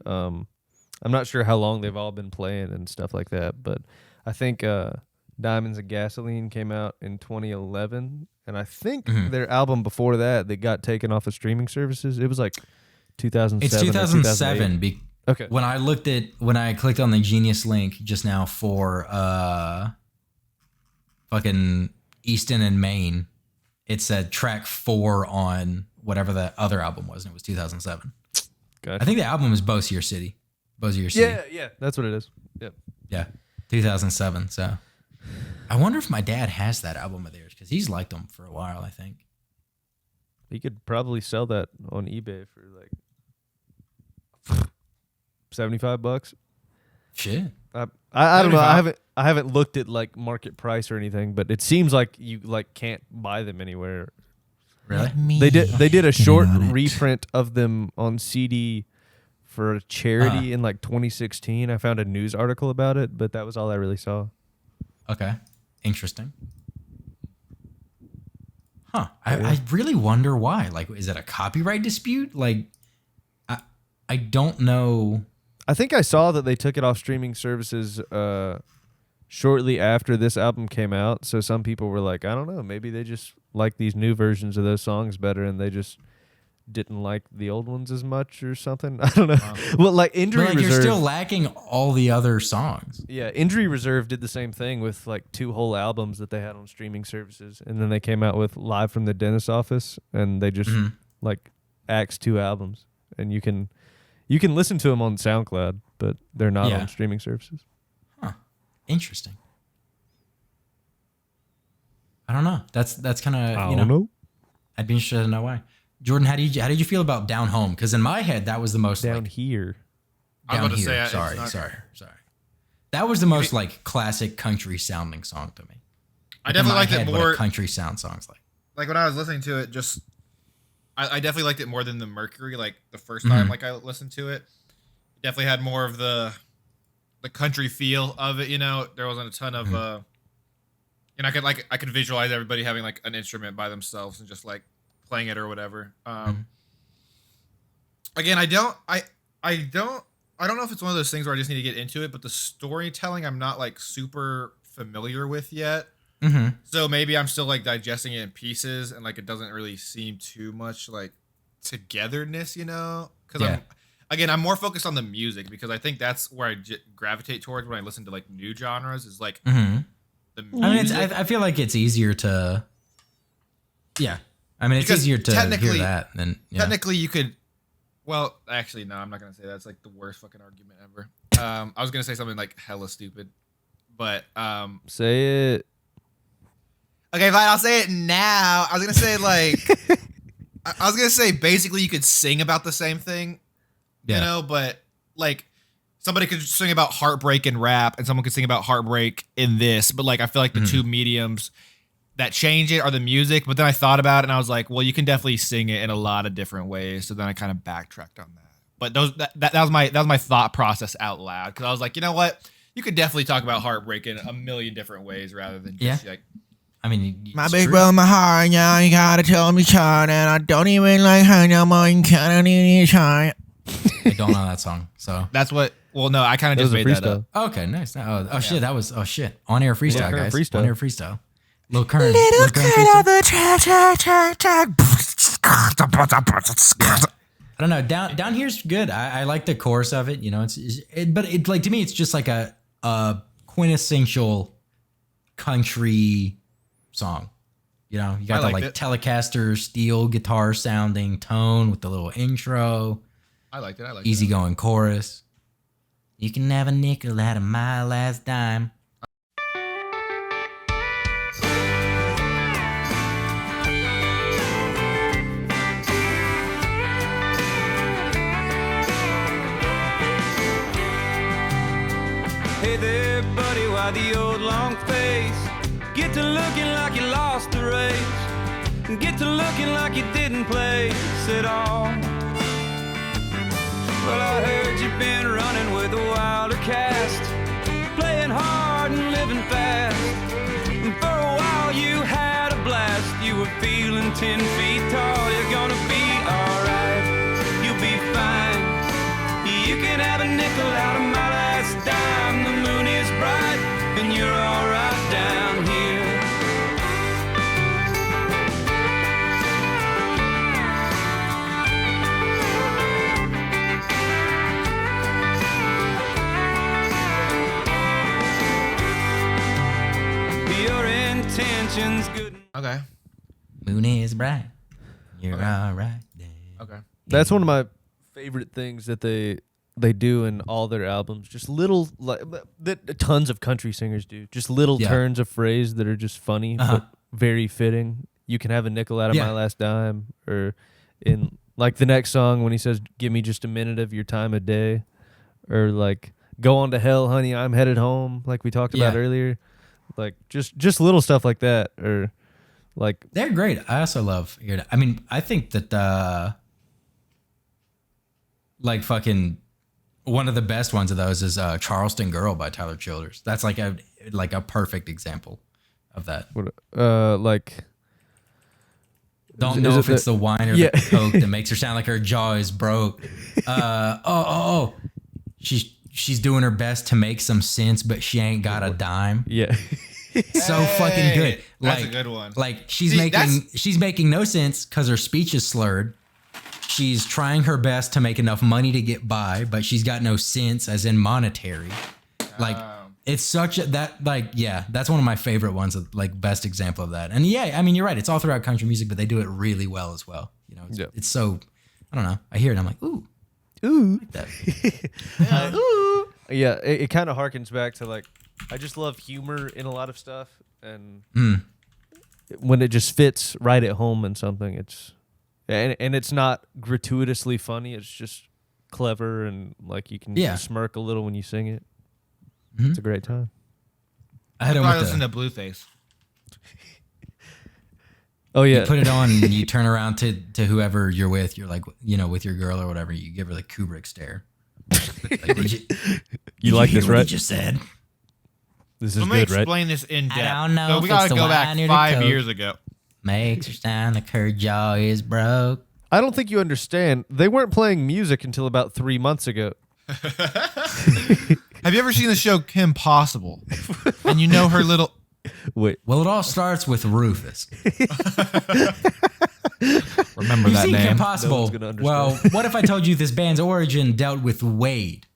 I'm not sure how long they've all been playing and stuff like that, but I think Diamonds and Gasoline came out in 2011, and I think their album before that got taken off of streaming services. It was like 2007. It's 2007. Okay. When I clicked on the Genius link just now for fucking Easton and Maine, it said track 4 on whatever the other album was, and it was 2007. Gotcha. I think the album is Bossier City. Yeah, that's what it is. Yep. Yeah, 2007. So I wonder if my dad has that album of theirs because he's liked them for a while, I think. You could probably sell that on eBay for like $75. Shit. I don't know. I haven't looked at like market price or anything, but it seems like you like can't buy them anywhere. Really? They did a short reprint of them on CD for a charity in like 2016. I found a news article about it, but that was all I really saw. Okay. Interesting. Huh. I really wonder why. Like, is it a copyright dispute? Like, I don't know. I think I saw that they took it off streaming services shortly after this album came out. So some people were like, I don't know, maybe they just like these new versions of those songs better and they just didn't like the old ones as much or something. I don't know. Wow. Well, like Injury But like, Reserve. you're still lacking all the other songs. Yeah, Injury Reserve did the same thing with like 2 whole albums that they had on streaming services. And then they came out with Live from the Dentist Office and they just like axed 2 albums. And you can listen to them on SoundCloud, but they're not on streaming services. Huh. Interesting. I don't know. That's kind of, I don't know. I'd be interested to know why. Jordan, how did you feel about Down Home? Because in my head, that was the most Down like, here. I'm Down about to Here. say Sorry. That was the most like classic country sounding song to me. I definitely liked In my it head, more. what a country sound songs like. Like when I was listening to it, just I definitely liked it more than the Mercury. Like the first time, like I listened to it, definitely had more of the country feel of it. You know, there wasn't a ton of and I could visualize everybody having like an instrument by themselves and just like playing it or whatever. Again, I don't know if it's one of those things where I just need to get into it, but the storytelling I'm not like super familiar with yet. So maybe I'm still like digesting it in pieces, and like it doesn't really seem too much like togetherness, you know? Because I'm more focused on the music, because I think that's where I gravitate towards when I listen to like new genres is like the music. I mean, I feel like it's easier to, I mean, it's Because easier to hear that than technically you could. Well, actually, no, I'm not gonna say that. It's like the worst fucking argument ever. I was gonna say something like hella stupid, but Say it. okay, fine. I'll say it now. I was gonna say like, I was gonna say basically you could sing about the same thing, you know, but like somebody could sing about heartbreak in rap, and someone could sing about heartbreak in this. But like, I feel like the two mediums that change it are the music. But then I thought about it, and I was like, well, you can definitely sing it in a lot of different ways. So then I kind of backtracked on that. But that was my thought process out loud, because I was like, you know what, you could definitely talk about heartbreak in a million different ways rather than just like. I mean, my big broke my heart, now you gotta tell me shine, and I don't even like her no more, you kinda need to shine. I don't know that song, so That's what. Well, no, I kind of just made that up. okay, nice. Shit, that was on air freestyle, guys. freestyle. On air freestyle. Lil Kern. Little kid of the I don't know. Down here's good. I like the chorus of it. You know, but it like to me, it's just like a quintessential country song. You know, you got the like Telecaster steel guitar sounding tone with the little intro. I liked it. Easygoing chorus. You can have a nickel out of my last dime. Hey there, buddy, why the old long face? Get to looking like you lost the race. Get to looking like you didn't place at all. Well, I heard you've been running with a wilder cast, playing hard and living fast. And for a while you had a blast. You were feeling 10 feet tall. You're gonna be alright. You'll be fine. You can have a nickel out of my last dime. The moon is bright and you're alright down here. Your intentions good. Okay. Moon is bright. You're all right. Okay. That's one of my favorite things that they do in all their albums. Just little, like that tons of country singers do. Just little turns of phrase that are just funny, but very fitting. You can have a nickel out of my last dime, or in like the next song when he says, "Give me just a minute of your time a day," or like, "Go on to hell, honey, I'm headed home," like we talked about earlier. Like just little stuff like that, or like They're great. I also love hearing it. I mean, I think that like fucking one of the best ones of those is Charleston Girl by Tyler Childers. That's like a perfect example of that. like Don't know if it's the wine or the coke that makes her sound like her jaw is broke. She's doing her best to make some sense, but she ain't got a dime. yeah. So fucking good. That's a good one. Like she's making no sense because her speech is slurred. She's trying her best to make enough money to get by, but she's got no sense as in monetary. Like it's such a that's one of my favorite ones, like best example of that. And yeah, I mean you're right. It's all throughout country music, but they do it really well as well. You know, it's so I don't know. I hear it and I'm like, ooh. I like that. Ooh. Yeah, it kind of harkens back to like I just love humor in a lot of stuff, and when it just fits right at home in something, it's and it's not gratuitously funny. It's just clever, and like you can smirk a little when you sing it. It's a great time. I had I listen to Blueface. Oh yeah. You put it on and you turn around to whoever you're with. You're like, with your girl or whatever. You give her the Kubrick stare. Like, You like this, hear what right? he just said. This is Let me good, right? explain this in depth. don't know So if we it's gotta the go wine back or the 5 Coke. years ago. Makes her stand like her jaw is broke. I don't think you understand. They weren't playing music until about 3 months ago. Have you ever seen the show Kim Possible? And you know her little. Wait. Well, it all starts with Rufus. Remember You've that seen Kim name? Possible. No one's gonna understand. Well, what if I told you this band's origin dealt with Wade?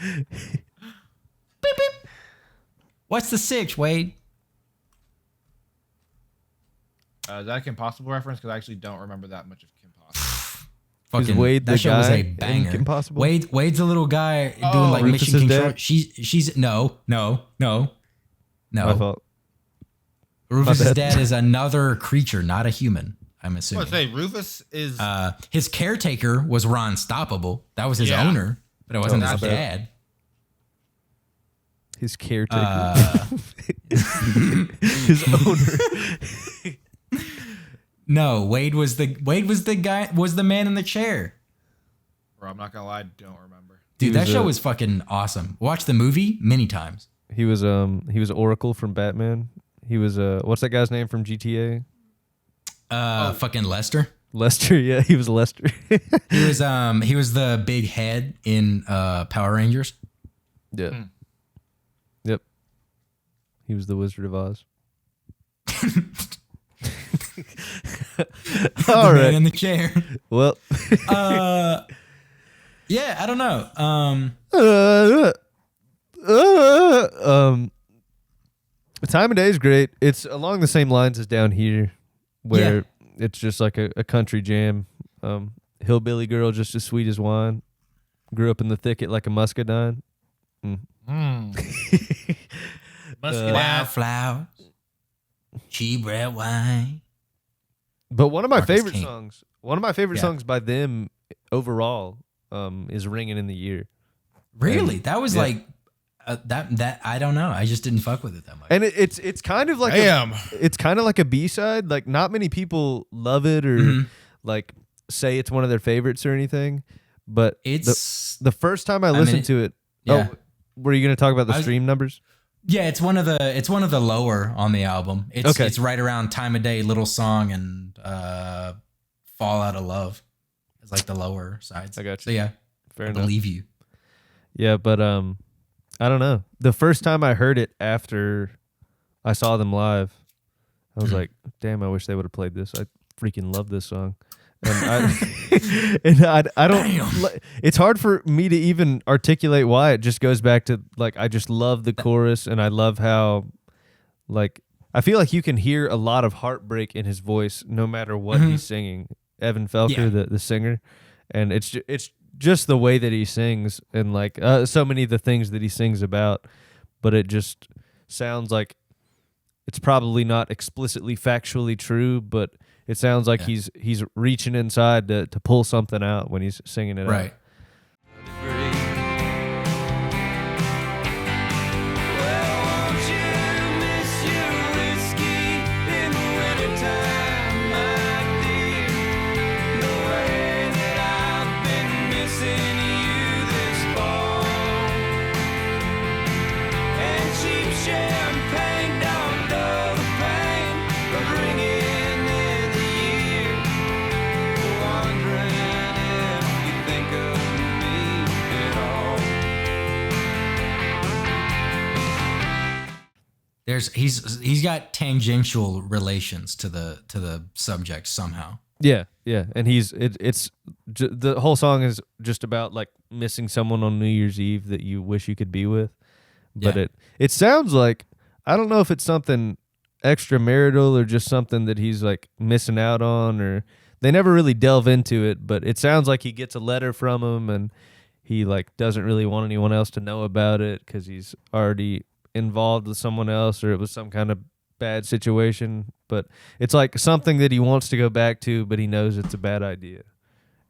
Beep, beep. What's the sitch, Wade? Is that a Kim Possible reference? Because I actually don't remember that much of Kim Possible. Is Wade the that show was guy a in banger. Kim Possible? Wade's a little guy doing like Rufus's mission control. dad? She's no. My fault. Rufus's bad. dad is another creature, not a human. I'm I was assuming. say Rufus is. His caretaker was Ron Stoppable. That was his Yeah. owner, but it wasn't Oh, his my dad. His caretaker. His owner. No, Wade was the man in the chair. Bro, I'm not gonna lie, I don't remember. Dude, that was show a- was fucking awesome. Watch the movie many times. He was Oracle from Batman. He was what's that guy's name from GTA? Fucking Lester. Lester, yeah, he was Lester. He was the big head in Power Rangers. Yeah. Yep. He was the Wizard of Oz. The All man right. in the chair. Well, Yeah, I don't know. the time of day is great. It's along the same lines as down here, where Yeah. it's just like a country jam. Hillbilly girl, just as sweet as wine. Grew up in the thicket like a muscadine. Wildflowers, cheap red wine. But one of my Marcus favorite King. songs, songs by them overall, is "Ringing in the Year." Really? That was yeah. like that. I don't know. I just didn't fuck with it that much. And it's kind of like Damn. it's kind of like a B-side. Like not many people love it or Mhm. like say it's one of their favorites or anything. But It's the first time I mean, listened to it, yeah. oh, were you going to talk about the I was- stream numbers? Yeah, it's one of the lower on the album. It's Okay. it's right around Time of Day, Little Song, and Fall Out of Love. It's like the lower sides. I got you. So yeah, Fair I enough. believe you. Yeah, but I don't know. The first time I heard it after I saw them live, I was like, "Damn, I wish they would have played this. I freaking love this song." And I don't. It's hard for me to even articulate why. It just goes back to like I just love the chorus, and I love how like I feel like you can hear a lot of heartbreak in his voice, no matter what he's singing. Evan Felker, the singer, and it's just the way that he sings, and like so many of the things that he sings about, but it just sounds like it's probably not explicitly factually true, but it sounds like he's reaching inside to pull something out when he's singing it Right. Well, won't you miss your whiskey in the wintertime, my dear? The way that I've been missing you this fall. And cheap champagne don't dull the pain of ringing in the year. Wondering if you think of me at all. He's got tangential relations to the subject somehow. Yeah, and the whole song is just about like missing someone on New Year's Eve that you wish you could be with, but Yeah. it sounds like I don't know if it's something extramarital or just something that he's like missing out on, or they never really delve into it, but it sounds like he gets a letter from him and he like doesn't really want anyone else to know about it because he's already involved with someone else or it was some kind of bad situation, but it's like something that he wants to go back to, but he knows it's a bad idea,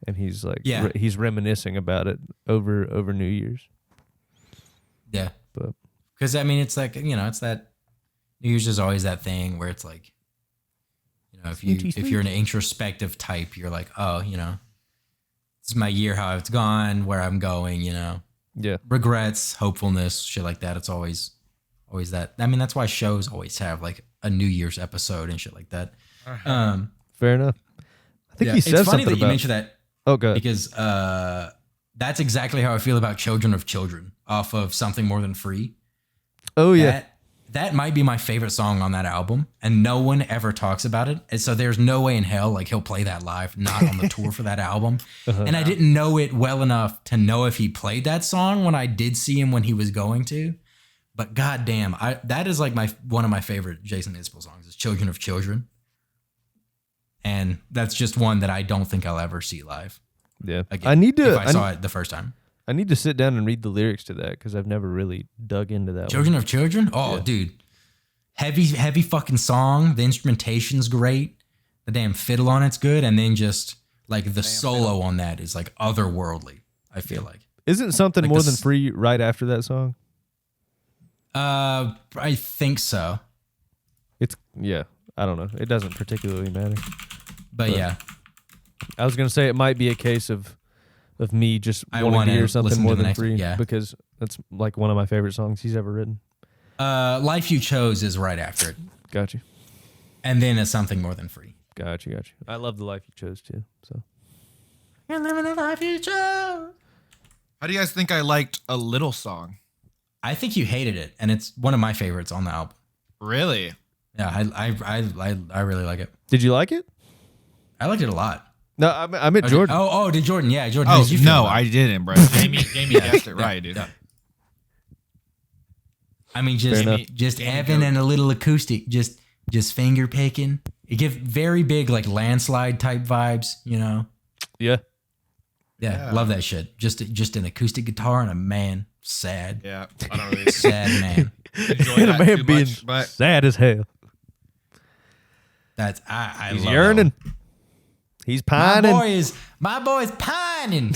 and he's like he's reminiscing about it over New Year's. Yeah. But Because I mean, it's like it's that New Year's is always that thing where it's like, if you're an introspective type, you're like, oh, it's my year, how it's gone, where I'm going, Yeah. regrets, hopefulness, shit like that. It's always that. I mean, that's why shows always have like a New Year's episode and shit like that. Fair enough. I think he says it's funny something that you about. mentioned that Oh, good. because that's exactly how I feel about Children of Children off of Something More Than Free. Oh yeah. That might be my favorite song on that album, and no one ever talks about it. And so there's no way in hell like he'll play that live, not on the tour for that album. And I didn't know it well enough to know if he played that song when I did see him when he was going to. But goddamn, that is like one of my favorite Jason Isbell songs is Children of Children. And that's just one that I don't think I'll ever see live. Yeah. Again, if I saw it the first time. I need to sit down and read the lyrics to that because I've never really dug into that Children one. of Children? Oh, dude. Heavy fucking song. The instrumentation's great. The damn fiddle on it's good. And then just like the solo on that is like otherworldly, I feel like. Isn't Something Like More this- Than Free right after that song? I think so. It's, yeah. I don't know. It doesn't particularly matter. But yeah. I was going to say it might be a case of me just I wanting to wanna hear Something listen to More the Than next- Free yeah. because that's like one of my favorite songs he's ever written. Life You Chose is right after it. Got you. And then it's Something More Than Free. Got you. I love the life you chose too. So You're living the life you chose. How do you guys think I liked A Little Song? I think you hated it, and it's one of my favorites on the album. Really? Yeah, I really like it. did you like it? I liked it a lot. No, I meant Jordan. Did Jordan? Yeah, Jordan. Oh, how did you feel no, about it? I didn't, bro. Jamie guessed it right, dude. Yeah. I mean, Fair enough. just Evan and a little acoustic, just finger picking. It gives very big like landslide type vibes, Yeah. Yeah, love that shit. Just an acoustic guitar and a man sad, Yeah, I don't really sad man. enjoy And a that man too being much, but sad as hell. That's I He's love yearning. He's that pining. one. My boy is pining.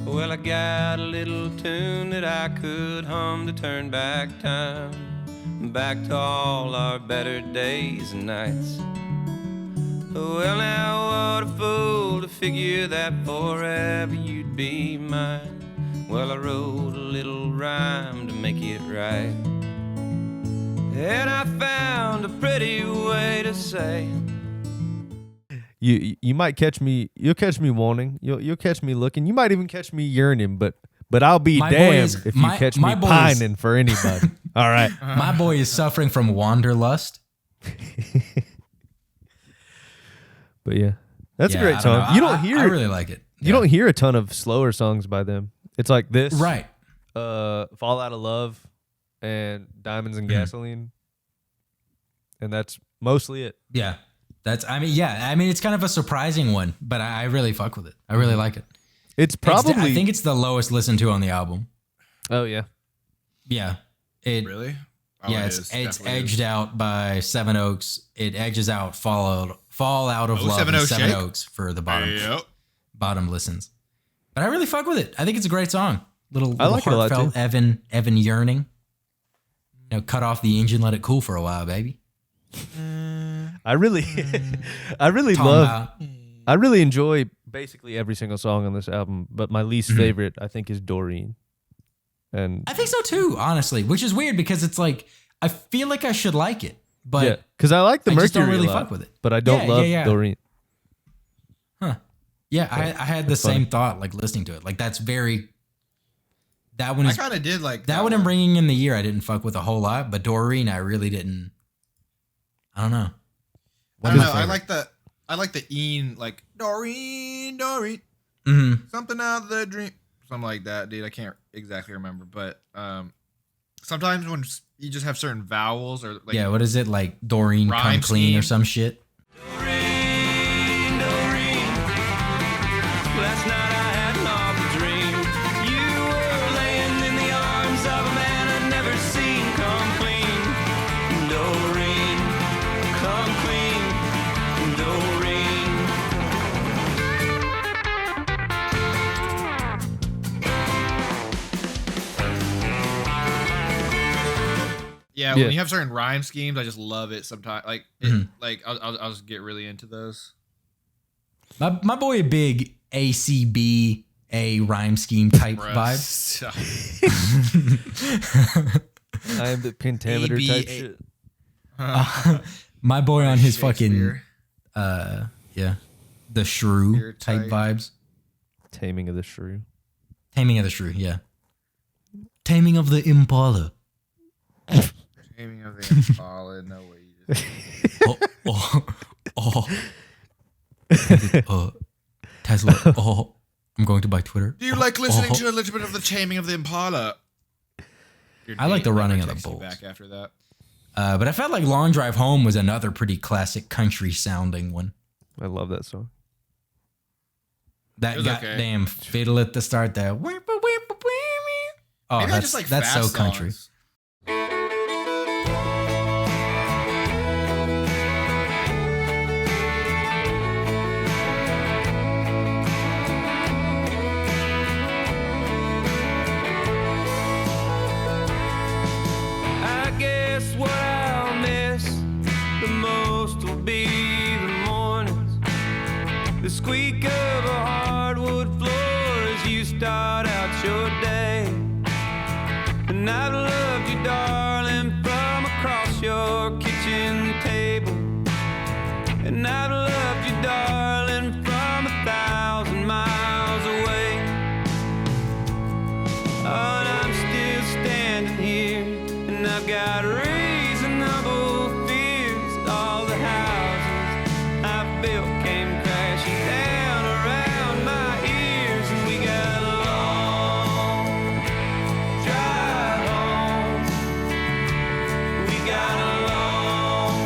Well, I got a little tune that I could hum to turn back time, back to all our better days and nights. Well, now what a fool to figure that forever you'd be mine. Well, I wrote a little rhyme to make it right, and I found a pretty way to say, You might catch me. You'll catch me wanting. You'll catch me looking. You might even catch me yearning. But I'll be My boy damned is- if you my- catch my me boy is- pining for anybody. All right. My boy is suffering from wanderlust. But yeah, that's a Yeah, great I song. know. You don't hear. I really like it. You don't hear a ton of slower songs by them. It's like this, Right. Fall Out of Love, and Diamonds and Gasoline, and that's mostly it. Yeah. It's kind of a surprising one, but I really fuck with it. I really like it. It's probably. I think it's the lowest listened to on the album. Oh yeah. Yeah. It really? Oh, yeah, it it's is. it's Definitely edged out by Seven Oaks. It edges out Fall Out of Love Seven and Oaks Seven Shake? Oaks for the Yep. bottom listens. But I really fuck with it. I think it's a great song. Little I like it a lot, heartfelt too. Evan yearning. Cut off the engine, let it cool for a while, baby. I really Talking love. about- I really enjoy basically every single song on this album, but my least favorite, I think, is Doreen. And I think so too, honestly, which is weird because it's like I feel like I should like it, but yeah, because I like the I Mercury just don't really a lot, fuck with it. but I don't Yeah, love yeah. Doreen. yeah, I had the That's same funny. thought like listening to it. Like that one I is kind of did like that one in Bringing in the Year I didn't fuck with a whole lot, but Doreen I really didn't. I don't know. I don't know. I like the Ian, like Doreen, Mm-hmm. something out of the dream, something like that, dude. I can't exactly remember, but sometimes when you just have certain vowels or like Yeah, what is it like? Doreen come Rhyme clean or scheme. some shit. Doreen, Doreen. Last night I had an awful dream. You were laying in the arms of a man I'd never seen come clean. Doreen, come clean. Doreen. Yeah, when you have certain rhyme schemes, I just love it sometimes. I'll just get really into those. My boy, a big ACB, a rhyme scheme type vibe. I am the pentameter type shit. My boy on his fucking, Shakespeare. the shrew type vibes. Taming of the Shrew. Taming of the Shrew, yeah. Taming of the Impala. Taming of the Impala. No way. Tesla. I'm going to buy Twitter. Do you like listening to a little bit of the Taming of the Impala? I like the running of the bulls. Back after that. But I felt like Long Drive Home was another pretty classic country sounding one. I love that song. That goddamn fiddle at the start there. Oh, Maybe I just like that's fast so country. songs. I guess what I'll miss the most will be the mornings, the squeak of a hardwood floor as you start out your day. And I've loved you, darling, from across your kitchen table. And I've loved you, darling, from 1,000 miles away. Oh, and I'm still standing here, and I've got reasonable fears that all the houses I've built came crashing down around my ears. And we got a long drive home. We got a long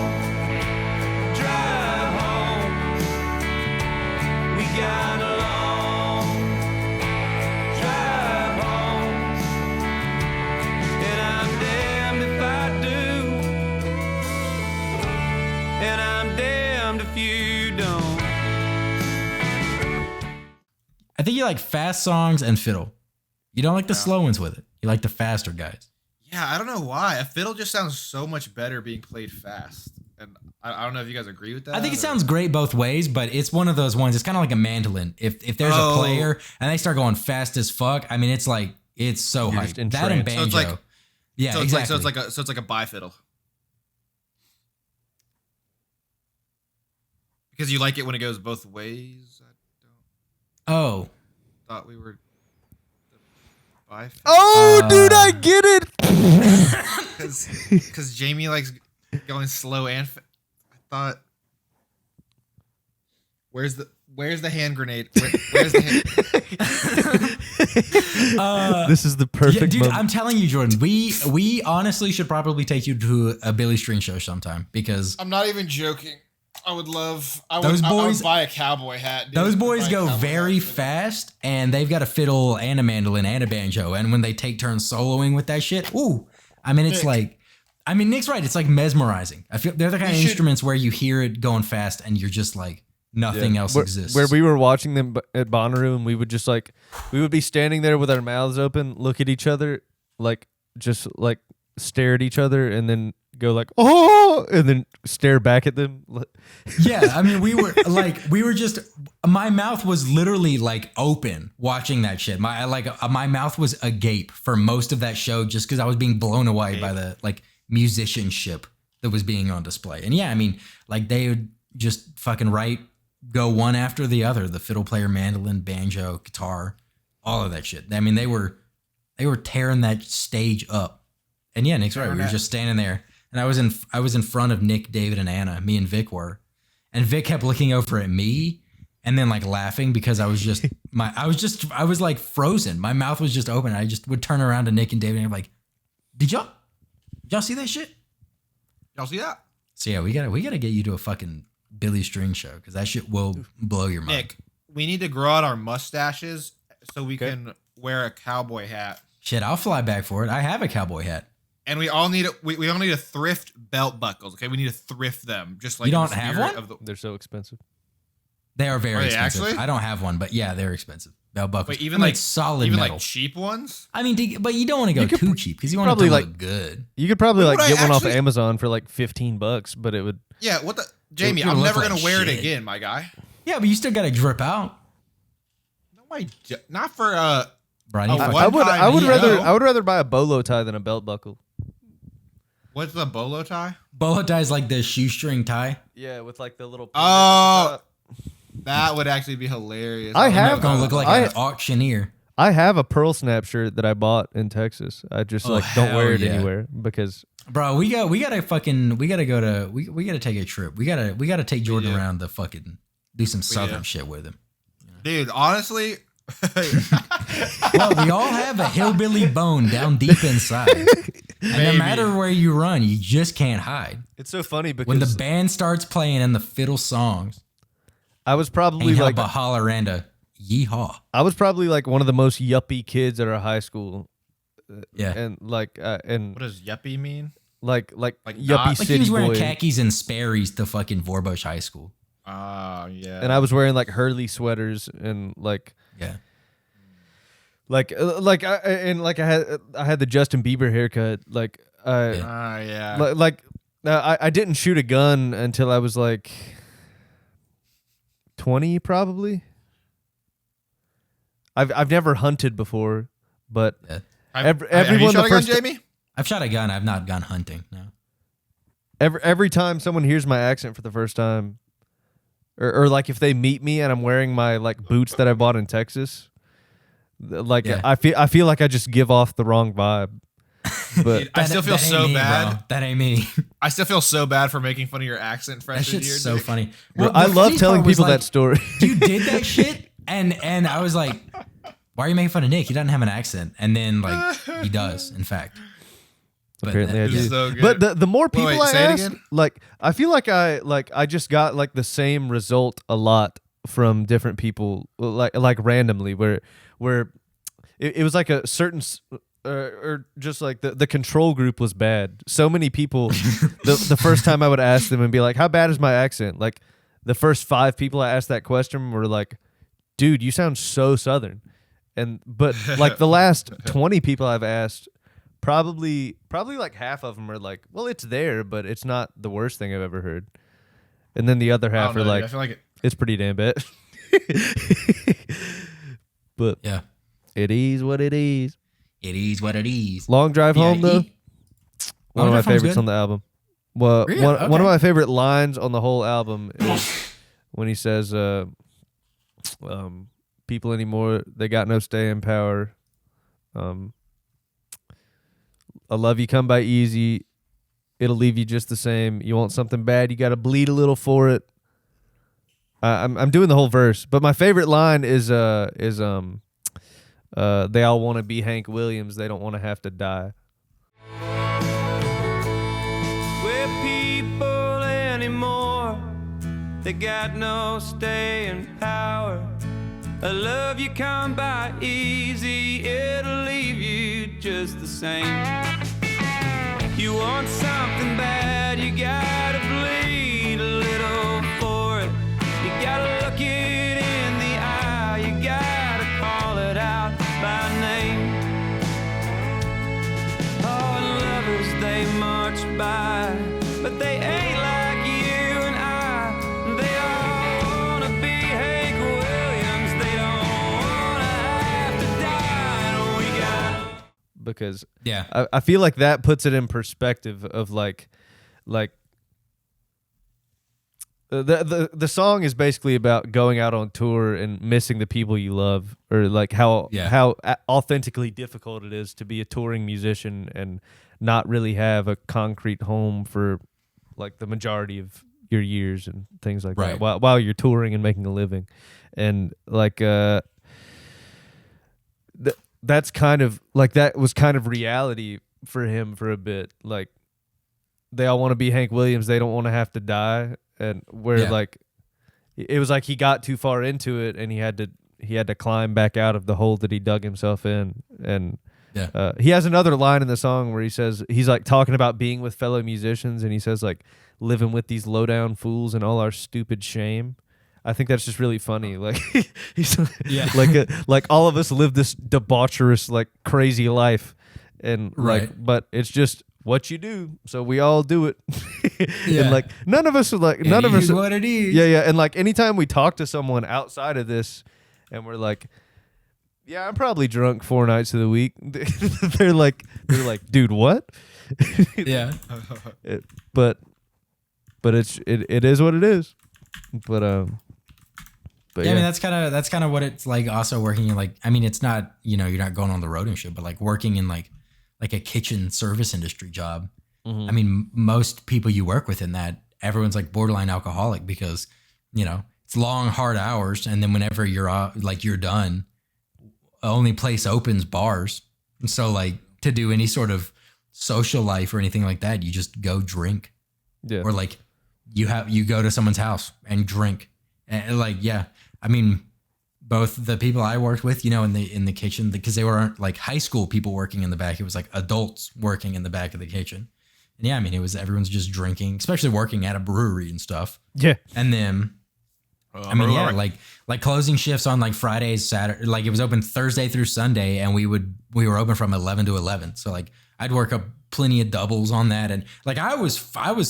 drive home. We got a long drive home. And I'm damned if I do, and I'm damned if you don't. I think you like fast songs and fiddle. You don't like the slow ones with it. You like the faster guys. Yeah, I don't know why. A fiddle just sounds so much better being played fast. And I don't know if you guys agree with that. I think it sounds great both ways, but it's one of those ones. It's kind of like a mandolin. If there's a player and they start going fast as fuck, I mean, it's like it's so You're hyped. just That and entranced. banjo. So it's like- yeah, so exactly. it's like a bifiddle. Because you like it when it goes both ways. I oh, thought we were bifiddle. Oh, dude, I get it. Because Jamie likes going slow and I thought, where's the hand grenade? Where's the hand? This is the perfect dude, moment. I'm telling you, Jordan, we honestly should probably take you to a Billy String show sometime because I'm not even joking. I would love. I Those would boys- buy a cowboy hat. Dude. those boys Buy a go cowboy very hat for them. fast and they've got a fiddle and a mandolin and a banjo. And when they take turns soloing with that shit, ooh, I mean, it's Nick. like, I mean, Nick's right. It's like mesmerizing. I feel they're the kind of should- instruments where you hear it going fast and you're just like, nothing else exists. Where we were watching them at Bonnaroo, and we would just we would be standing there with our mouths open, look at each other, just stare at each other, and then go oh, and then stare back at them. Yeah, I mean, we were just, my mouth was literally like open watching that shit. My mouth was agape for most of that show just because I was being blown away by the musicianship that was being on display. And yeah, I mean, they would just fucking go one after the other: the fiddle player, mandolin, banjo, guitar, all of that shit. I mean, they were tearing that stage up. And yeah, Nick's right. We were just standing there. And I was in front of Nick, David, and Anna. Me and Vic were, and Vic kept looking over at me, and then laughing because I was like frozen. My mouth was just open. I just would turn around to Nick and David, and I'm like, "Did y'all see that shit? Y'all see that? So yeah, we gotta get you to a fucking Billy String show because that shit will blow your mind. Nick, we need to grow out our mustaches so we can wear a cowboy hat. Shit, I'll fly back for it. I have a cowboy hat. And we all need we all need a thrift belt buckles. Okay, we need to thrift them. Just like You in don't the have spirit one? of the- They're so expensive. They are very Are they expensive. actually? I don't have one, but yeah, they're expensive. belt buckles. Wait, even I mean, like it's solid even metal. like cheap ones? I mean, but you don't want to go too cheap because you want probably to like look good. You could probably Would like I get one off actually- Amazon for like $15, but it would. Yeah, what the Jamie, gonna I'm look never like gonna wear it shit. again, my guy. Yeah, but you still got to drip out. No, not for Bro, Oh, fucking- what? I would rather no. I would rather buy a bolo tie than a belt buckle. what's the bolo tie? bolo tie is like the shoestring tie. Yeah, with like the little. Oh, that would actually be hilarious. I don't have- know It's gonna about look like that. an auctioneer. I have a pearl snap shirt that I bought in Texas. I just Oh, like don't hell wear it yeah. anywhere because Bro, we gotta go to we gotta take a trip. We gotta take Jordan around the fucking do some southern shit with him. Dude, honestly, Well, we all have a hillbilly bone down deep inside. And no Maybe. matter where you run, you just can't hide. it's so funny because When the band starts playing and the fiddle songs, I was probably ain't like help a holler and a yeehaw. I was probably like one of the most yuppie kids at our high school, Yeah. and like what does yuppie mean? like Like yuppie not- Like city he was wearing boy. khakis and Sperry's to fucking Vorbush High School. Oh, yeah. And I was wearing like Hurley sweaters and like Yeah. I had the Justin Bieber haircut. Like yeah. I didn't shoot a gun until I was like 20 probably. I've never hunted before, but Yeah. Have everyone you shot the a gun, first Jamie? I've shot a gun. I've not gone hunting. No. every time someone hears my accent for the first time, or like if they meet me and I'm wearing my like boots that I bought in Texas, like Yeah. I feel like I just give off the wrong vibe. But I still feel that ain't so me, bad. bro. That ain't me. I still feel so bad for making fun of your accent That freshman year. shit's so dude. funny. I the love funny telling part was, people like, that story. You did that shit, and I was like, "Why are you making fun of Nick? He doesn't have an accent." And then like he does, in fact. But Apparently I This is do. so good. But the more people wait, I say it ask, again? like I feel like I just got like the same result a lot from different people, like randomly, where it was like a certain or just like the control group was bad. So many people, the first time I would ask them and be like, "How bad is my accent?" Like the first 5 people I asked that question were like, "Dude, you sound so Southern," but like the last 20 people I've asked. Probably like half of them are like, well, it's there, but it's not the worst thing I've ever heard. And then the other I half don't are know, like, dude. I feel like it's pretty damn bad. But yeah, it is what it is. it is what it is. Long drive Yeah, home though. he- One Long of my Drive Home's favorites good? on the album. Well, Really? one Okay. of my favorite lines on the whole album is when he says, "People anymore, they got no staying power. A love you come by easy, it'll leave you just the same. You want something bad, you got to bleed a little for it." I'm doing the whole verse, but my favorite line is they all want to be Hank Williams, they don't want to have to die. Where people anymore, they got no staying power. A love you come by easy, it'll leave you just the same. You want something bad, you gotta bleed a little for it. You gotta look it in the eye, you gotta call it out by name. Oh, and lovers, they march by, but they ain't like you and I. They all wanna be Hank Williams, they don't wanna have to die. And we got Because Yeah. I feel like that puts it in perspective of like the song is basically about going out on tour and missing the people you love, or like how authentically difficult it is to be a touring musician and not really have a concrete home for like the majority of your years and things like Right. that while you're touring and making a living. And like that's kind of like that was kind of reality for him for a bit. Like they all want to be Hank Williams, they don't want to have to die, and where like it was like he got too far into it and he had to climb back out of the hole that he dug himself in. And he has another line in the song where he says he's like talking about being with fellow musicians, and he says like living with these low down fools and all our stupid shame. I think that's just really funny. Like he's Yeah. like all of us live this debaucherous, like crazy life, and Right. like, but it's just what you do, so we all do it. Yeah. And like none of us are like none of It us. is what it is. Yeah, and like anytime we talk to someone outside of this, and we're like, yeah, I'm probably drunk 4 nights of the week. they're like, dude, what? Yeah. But it is what it is. But Yeah, I mean that's kind of what it's like. Also working in like, I mean, it's not, you know, you're not going on the road and shit, but like working in like a kitchen service industry job. Mm-hmm. I mean, most people you work with in that, everyone's like borderline alcoholic because, you know, it's long, hard hours, and then whenever you're done, only place opens bars, and so like to do any sort of social life or anything like that, you just go drink, yeah, or like you go to someone's house and drink, and like yeah, I mean, both the people I worked with, you know, in the kitchen, because they weren't like high school people working in the back, it was like adults working in the back of the kitchen, and yeah, I mean, it was everyone's just drinking, especially working at a brewery and stuff, yeah. and then. I mean, yeah, like closing shifts on like Fridays, Saturday, like it was open Thursday through Sunday, and we were open from 11 to 11. So like I'd work up plenty of doubles on that, and like I was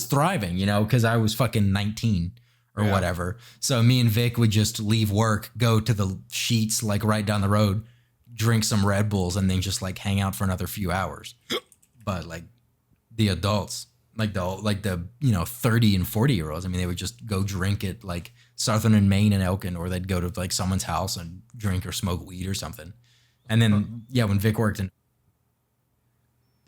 thriving, you know, because I was fucking 19 or whatever. So me and Vic would just leave work, go to the Sheets like right down the road, drink some Red Bulls, and then just like hang out for another few hours. But like the adults, like the you know 30 and 40-year-olds, I mean, they would just go drink at like Southern and Maine and Elkin, or they'd go to like someone's house and drink or smoke weed or something. And then yeah, when Vic worked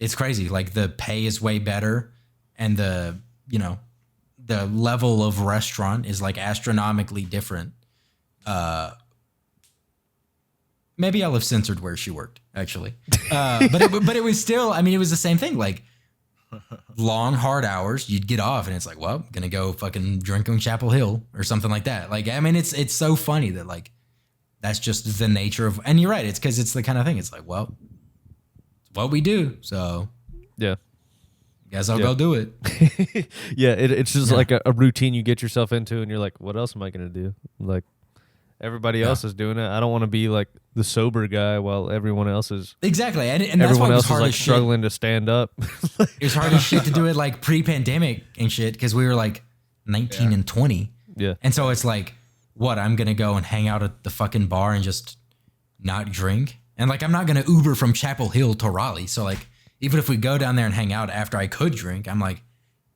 it's crazy. Like the pay is way better, and the, you know, the level of restaurant is like astronomically different. Maybe I'll have censored where she worked actually. But it was still, I mean, it was the same thing. Like long, hard hours, you'd get off and it's like, well, gonna go fucking drink on Chapel Hill or something like that. Like, I mean, it's so funny that like, that's just the nature of, and you're right. It's cause it's the kind of thing. It's like, well, it's what we do. So Yeah. guess I'll go do it. Yeah, it's just like a routine you get yourself into, and you're like, what else am I going to do? Like, everybody else is doing it. I don't want to be like the sober guy while everyone else is. Exactly. And that's everyone why it was else is hard like as shit. struggling to stand up. It was hard as shit to do it like pre-pandemic and shit, because we were like 19 and 20. Yeah. And so it's like, what, I'm going to go and hang out at the fucking bar and just not drink? And like, I'm not going to Uber from Chapel Hill to Raleigh. So like, even if we go down there and hang out after I could drink, I'm like,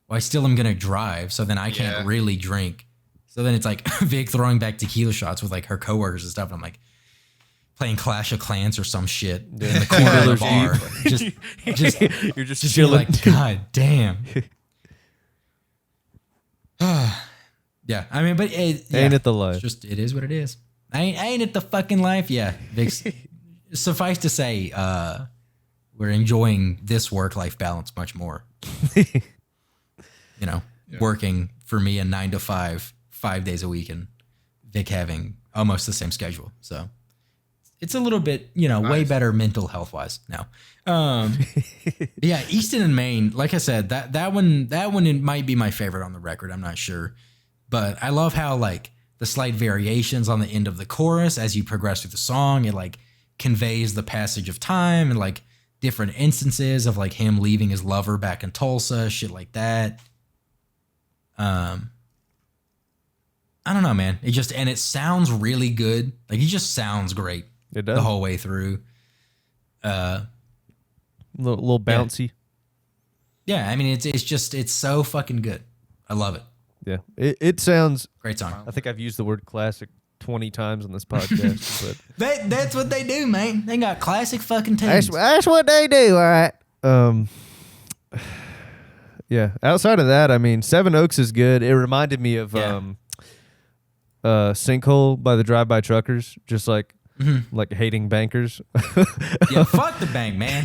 well, I still am going to drive. So then I can't really drink. So then it's like Vic throwing back tequila shots with like her coworkers and stuff. And I'm like playing Clash of Clans or some shit in the corner of the bar. just You're just be chilling. like, God damn. Yeah. I mean, but Ain't it the life? It's just, it is what it is. Ain't it the fucking life? Yeah. Vic's, suffice to say, we're enjoying this work-life balance much more. You know, working for me a 9 to 5, 5 days a week, and Vic having almost the same schedule. So it's a little bit, you know, way better mental health-wise now. Yeah, Easton and Maine, like I said, that one it might be my favorite on the record. I'm not sure. But I love how like the slight variations on the end of the chorus as you progress through the song, it like conveys the passage of time and like different instances of like him leaving his lover back in Tulsa, shit like that. I don't know, man. It just, and it sounds really good. Like, he just sounds great. It does. The whole way through. Little bouncy. Yeah, I mean, it's so fucking good. I love it. Yeah. It sounds, Great song. I think I've used the word classic 20 times on this podcast, but That's what they do, man. They got classic fucking tunes. that's what they do, all right. Yeah. Outside of that, I mean, Seven Oaks is good. It reminded me of Sinkhole by the Drive-By Truckers, just like hating bankers. Yeah, fuck the bank, man.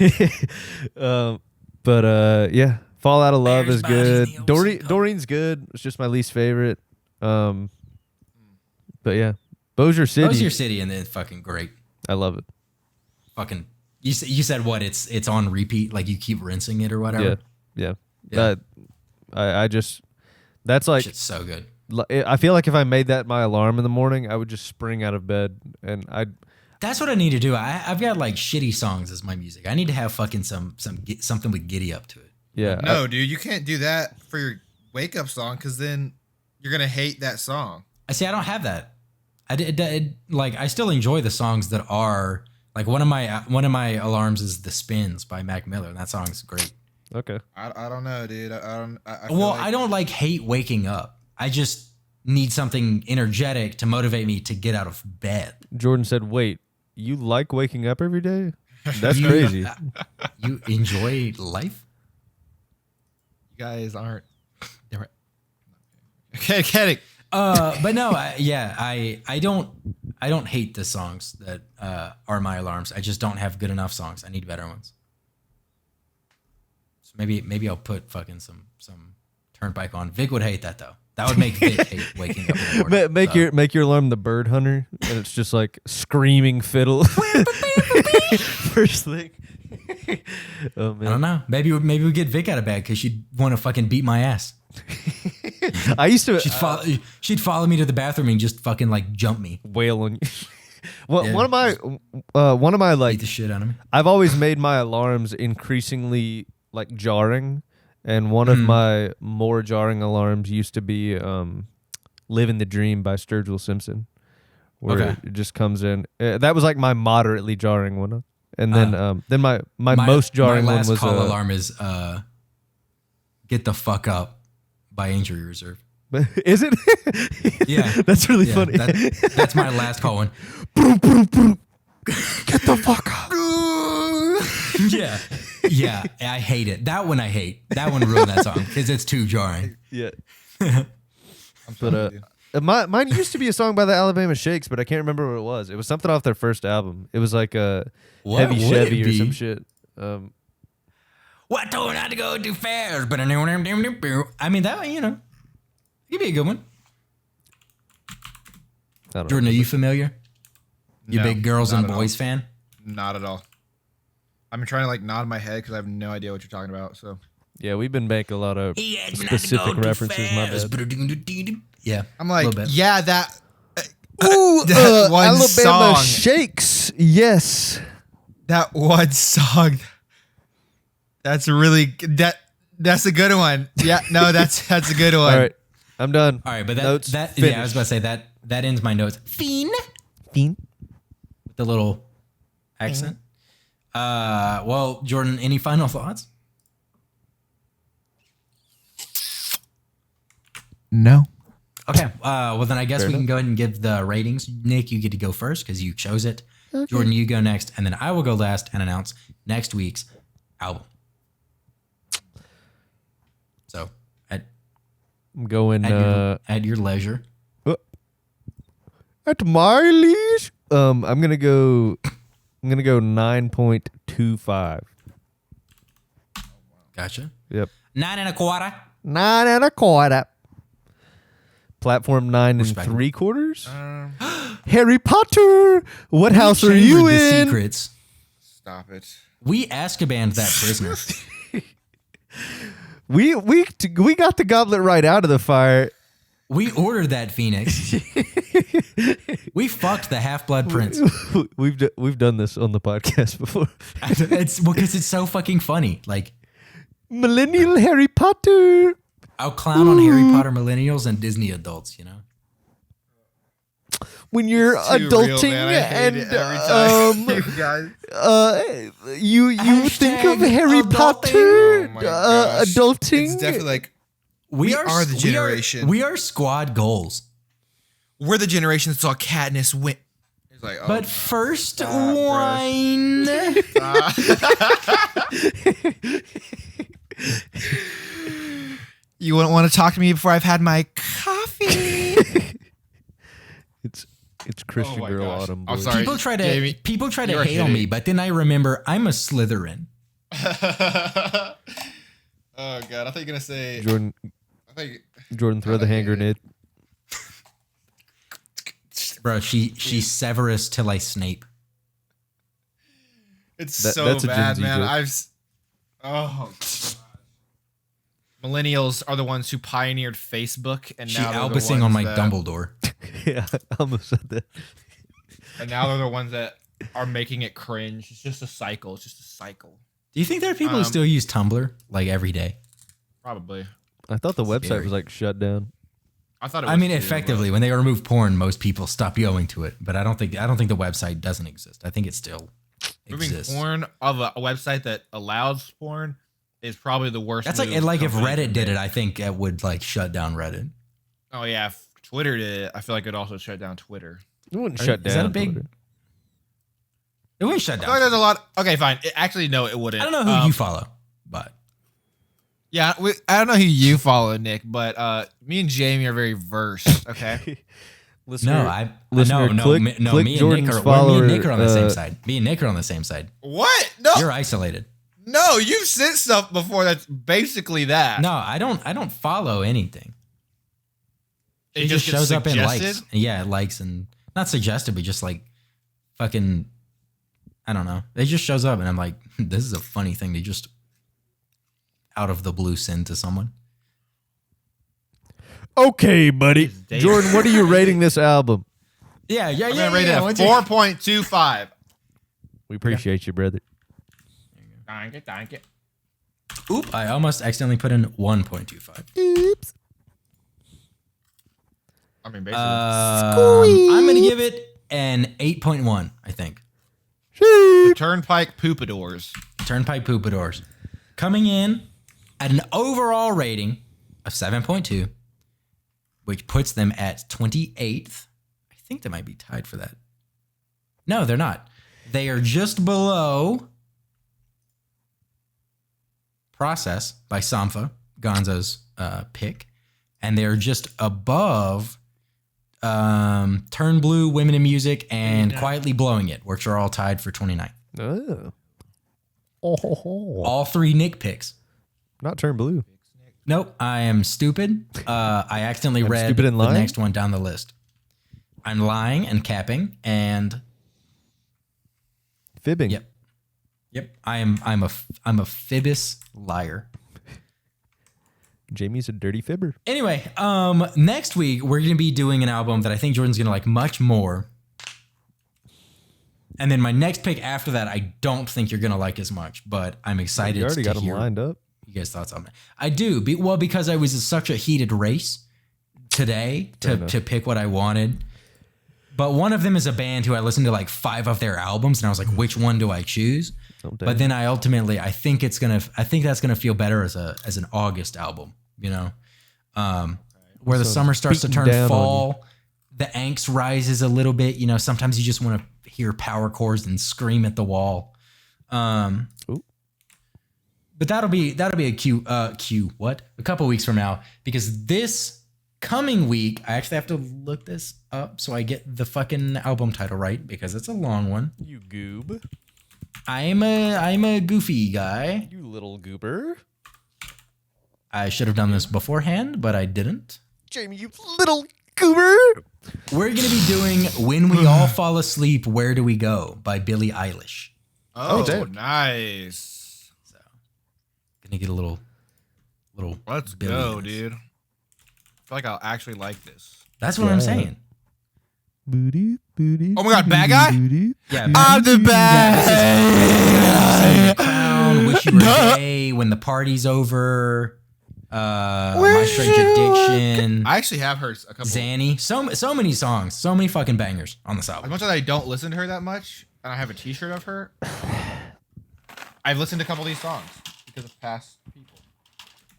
Yeah, Fall Out of Love is good. Bears, bodies, the old Doreen's good. It's just my least favorite. But yeah, Bossier City. Bossier City, and then fucking great. I love it. Fucking, you said what? It's on repeat, like you keep rinsing it or whatever. Yeah. Yeah. I just, that's like Shit's so good. I feel like if I made that my alarm in the morning, I would just spring out of bed and I'd. That's what I need to do. I've got like shitty songs as my music. I need to have fucking something with giddy up to it. Yeah. No, dude, you can't do that for your wake up song because then you're gonna hate that song. I see. I don't have that. Like I still enjoy the songs that are like one of my alarms is "The Spins" by Mac Miller, and that song's great. Okay. I don't know, dude. I don't like hate waking up. I just need something energetic to motivate me to get out of bed. Jordan said, "Wait, you like waking up every day? That's crazy." You enjoy life? You guys aren't. Okay, kidding. But no, I don't hate the songs that are my alarms. I just don't have good enough songs. I need better ones. So maybe I'll put fucking some Turnpike on. Vic would hate that though. That would make Vic hate waking up in the morning. Make your alarm the Bird Hunter, and it's just like screaming fiddle. First thing. Oh man. I don't know. Maybe we get Vic out of bed because she'd want to fucking beat my ass. I used to. She'd follow me to the bathroom and just fucking like jump me, wail on you. Well, Yeah. one of my like beat the shit out of me. I've always made my alarms increasingly like jarring, and one of my more jarring alarms used to be "Living the Dream" by Sturgill Simpson, where Okay. it just comes in. That was like my moderately jarring one, and then my most jarring my one last was call alarm is "Get the Fuck Up" by Injury Reserve. Is it? Yeah, That's really yeah, funny. That's my last call one. Get the fuck up. Yeah, I hate it. That one I hate. That one ruined that song because it's too jarring. Yeah. But mine used to be a song by the Alabama Shakes, but I can't remember what it was. It was something off their first album. It was like a What Heavy would Chevy it or be? some shit. What told not to go too fast? But I mean that one, it'd be a good one. I don't Jordan, know. are you familiar? You No, big girls not and at all. boys fan? Not at all. I'm trying to like nod my head because I have no idea what you're talking about. So Yeah, we've been making a lot of He had not to specific go too references. My fast. bad. Yeah, I'm a like, little bit. yeah, that. Ooh, that one Alabama song. Shakes. Yes. That one song. That's really that's a good one. Yeah, no, that's a good one. All right, I'm done. All right, but Notes yeah, I finished. was about to say that ends my notes. Fiend Fiend. with the little accent. Well, Jordan, any final thoughts? No. Okay. Well, then I guess Fair we can enough. go ahead and give the ratings. Nick, you get to go first because you chose it. Jordan, you go next, and then I will go last and announce next week's album. So at I'm going at your leisure. at my leash. I'm gonna go 9.25. Gotcha. Yep. 9.25. 9.25. Platform 9 Respectable. 3/4. Harry Potter. What house are you Chambered the in? secrets. Stop it. We Azkaban'd that prisoner. We got the goblet right out of the fire. We ordered that phoenix. We fucked the half-blood prince. We've done this on the podcast before. It's because it's so fucking funny. Like Millennial Harry Potter. I'll clown on Harry Potter millennials and Disney adults. When you're Too real, adulting man. I hate and it every time. You guys. you think of Hashtag Harry adulting. Potter Oh my gosh. adulting. It's definitely like We are the generation. We are squad goals. we're the generation that saw Katniss win. It's like, oh, But first, bruh. wine. you wouldn't want to talk to me before I've had my coffee. It's Christian Oh my Girl gosh. Autumn. I'm Boys. sorry. People try to Jamie, you're hate on me, hitting. but then I remember I'm a Slytherin. Oh god, I thought you were gonna say. Jordan, I think throw the hand grenade. Bro, she's Severus till I Snape. it's That's so a Gen bad, Z man. joke. Oh, God. millennials are the ones who pioneered Facebook, and She now they're the Albusing on ones my that- Dumbledore. Yeah, I almost said that. And now they're the ones that are making it cringe. It's just a cycle. It's just a cycle. Do you think there are people who still use Tumblr like every day? Probably. I thought the website Scary. was like shut down. I thought it was I mean, too, effectively, when they remove porn, most people stop going to it. But I don't think the website doesn't exist. I think it still moving exists. porn of a website that allows porn is probably the worst. That's move like if companies Reddit can did it, make. I think it would like shut down Reddit. Oh yeah, if Twitter did it, I feel like it'd also shut down Twitter. It wouldn't Is shut down. that a big? Twitter. It wouldn't shut I feel like down. there's a lot. Okay, fine. Actually, no, it wouldn't. I don't know who you follow, but Yeah, I don't know who you follow, Nick, but me and Jamie are very versed. Okay. Listener, no, click me and Jordan's Nick are me follower, and Nick are on the same side. Me and Nick are on the same side. What? No, You're isolated. no. You've sent stuff before that's basically that. No, I don't follow anything. it It just gets shows up in likes. suggested? Yeah, likes and not suggested, but just like fucking. I don't know. It just shows up, and I'm like, this is a funny thing to just out of the blue send to someone. Okay, buddy. dating. Jordan, what are you rating this album? Yeah, yeah, I'm yeah. gonna rate yeah. it What's a your- 4.25. We appreciate you, brother. Thank you. Oop! I almost accidentally put in 1.25. Oops. I mean, basically, I'm gonna give it an 8.1. I think. the Turnpike Troubadours. Turnpike Troubadours coming in at an overall rating of 7.2, which puts them at 28th. I think they might be tied for that. No, they're not. They are just below Process by Sampha, Gonzo's pick, and they're just above Turn Blue, Women in Music, and Quietly Blowing It, which are all tied for 29. Oh. All three Nick picks. Not turn blue. Nope, I am stupid. I accidentally read stupid and the lying? next one down the list. I'm lying and capping, and Fibbing. yep. I'm a fibbous liar. Jamie's a dirty fibber. Anyway, next week we're gonna be doing an album that I think Jordan's gonna like much more. And then my next pick after that, I don't think you're gonna like as much, but I'm excited You already to got them hear lined up. you guys' thoughts on it. I do. Because I was in such a heated race today to pick what I wanted. But one of them is a band who I listened to like 5 of their albums, and I was like, which one do I choose? But then I think that's gonna feel better as an August album, you know, where the summer starts to beating turn down on fall, the angst rises a little bit. You know, sometimes you just want to hear power chords and scream at the wall. But that'll be a couple weeks from now, because this coming week I actually have to look this up so I get the fucking album title right, because it's a long one. You goob. I'm a goofy guy. You little goober. I should have done this beforehand, but I didn't. Jamie, you little goober. We're gonna be doing "When We All Fall Asleep, Where Do We Go" by Billie Eilish. Oh, damn. nice. So, gonna get a little. Let's Billie go, in this. dude. I feel like I'll actually like this. That's what I'm saying. Booty, booty. Oh my God, bad guy? booty. Yeah, I'm the best. Crown, Wish You Were Gay, When the Party's Over, My Strange Addiction, I actually have heard a couple. Zanny. So many songs, so many fucking bangers on this As album. much as I don't listen to her that much, and I have a T-shirt of her, I've listened to a couple of these songs because of past people.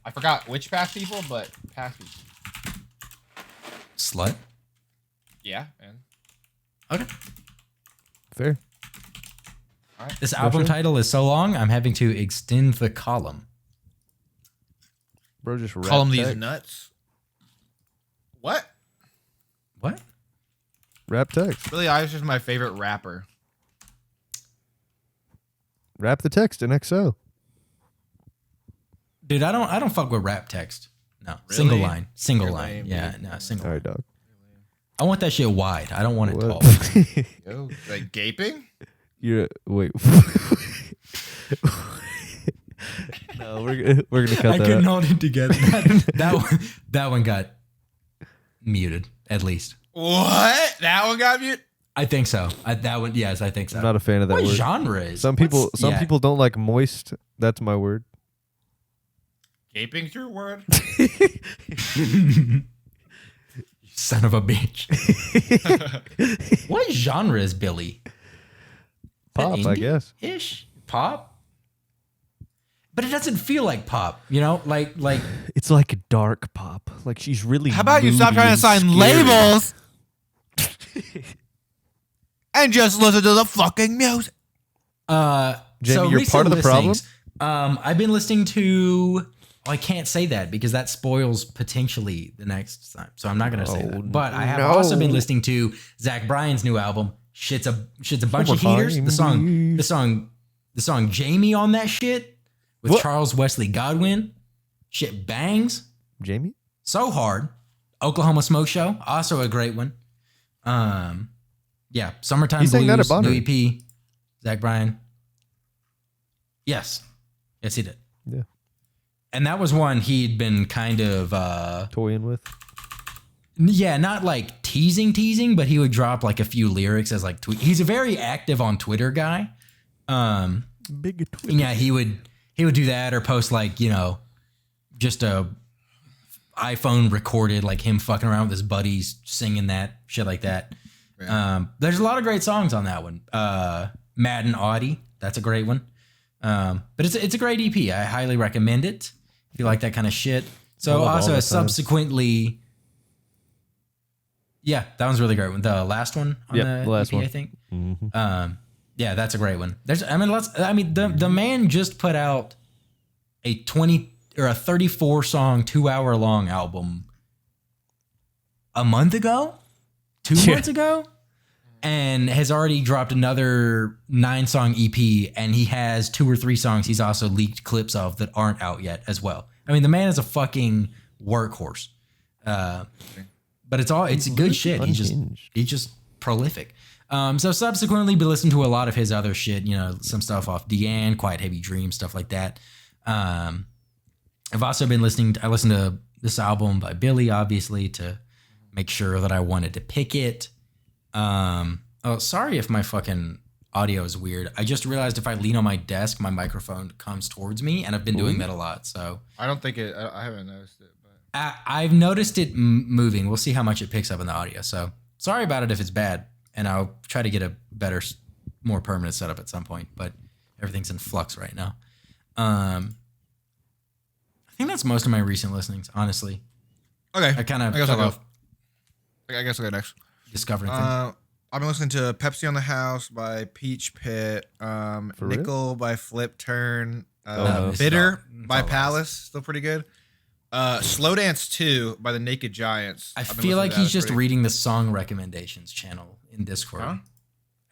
I forgot which past people, but past people. Slut. Yeah, man. Okay. Fair. This album title is so long, I'm having to extend the column. Bro, just Call them rap these text. nuts. What? What? Rap text. Billie Eilish is my favorite rapper. Rap the text in XO. Dude, I don't fuck with rap text. No. Really? Single line. Single You're line. lame, Yeah, dude. no, single All line. right, dog. I want that shit wide. I don't want it tall. What? Yo, like gaping? You're wait. No, we're gonna cut I that couldn't out. hold it together. That one got muted, at least. What? That one got mute? I think so. That one, yes, I think so. I'm not a fan of that What word. genre is? Some people yeah. don't like moist. That's my word. Gaping through word? Son of a bitch. What genre is Billy? Pop, I Indie? guess. Ish? Pop? But it doesn't feel like pop, you know? Like It's like dark pop. Like she's really. How about you stop moody trying to and sign scary. labels and just listen to the fucking music? Jamie, you're recent part of the problem? listings, I've been listening to. Well, I can't say that because that spoils potentially the next time. So I'm not going to say that. But I have also been listening to Zach Bryan's new album. Shit's a bunch of heaters. The song Jamie on that shit with What? Charles Wesley Godwin. Shit bangs Jamie? so hard. Oklahoma Smoke Show, also a great one. Yeah, Summertime He sang that Blues, at new Bonnaroo. EP. Zach Bryan. Yes, he did. Yeah. And that was one he'd been kind of, Toying with. yeah, not like teasing, but he would drop like a few lyrics as like tweet. He's a very active on Twitter guy. Big Twitter. Yeah, he would do that or post like, you know, just a iPhone recorded like him fucking around with his buddies singing that shit like that. There's a lot of great songs on that one. Madden Audi, that's a great one. But it's a great EP. I highly recommend it if you like that kind of shit. So love all also the subsequently, yeah, that one's a really great one. The last one on Yep, the last EP, one. I think. Mm-hmm. Yeah, that's a great one. The man just put out a 34 song, 2 hour long album a month ago, 2 months ago, and has already dropped another 9 song EP. And he has 2 or 3 songs he's also leaked clips of that aren't out yet as well. I mean, the man is a fucking workhorse. But it's good shit. Unhinged. He's just prolific. So subsequently, we listened to a lot of his other shit. You know, some stuff off Deanne, Quiet Heavy Dreams, stuff like that. I've also been listening. I listened to this album by Billy, obviously, to make sure that I wanted to pick it. Oh, sorry if my fucking audio is weird. I just realized if I lean on my desk, my microphone comes towards me, and I've been doing that a lot. So I don't think it. I haven't noticed it. But I've noticed it moving. We'll see how much it picks up in the audio. So sorry about it if it's bad, and I'll try to get a better, more permanent setup at some point. But everything's in flux right now. I think that's most of my recent listenings, honestly. okay, I kind of I guess I'll go. I guess I'll go next. discovering things. I've been listening to Pepsi on the House by Peach Pit, real? Nickel by Flip Turn, No, it's Bitter all- by it's all Palace, still pretty good. Slow Dance 2 by the Naked Giants. I I've been feel listening like to that. he's It's just pretty- reading the song recommendations channel in Discord. Huh?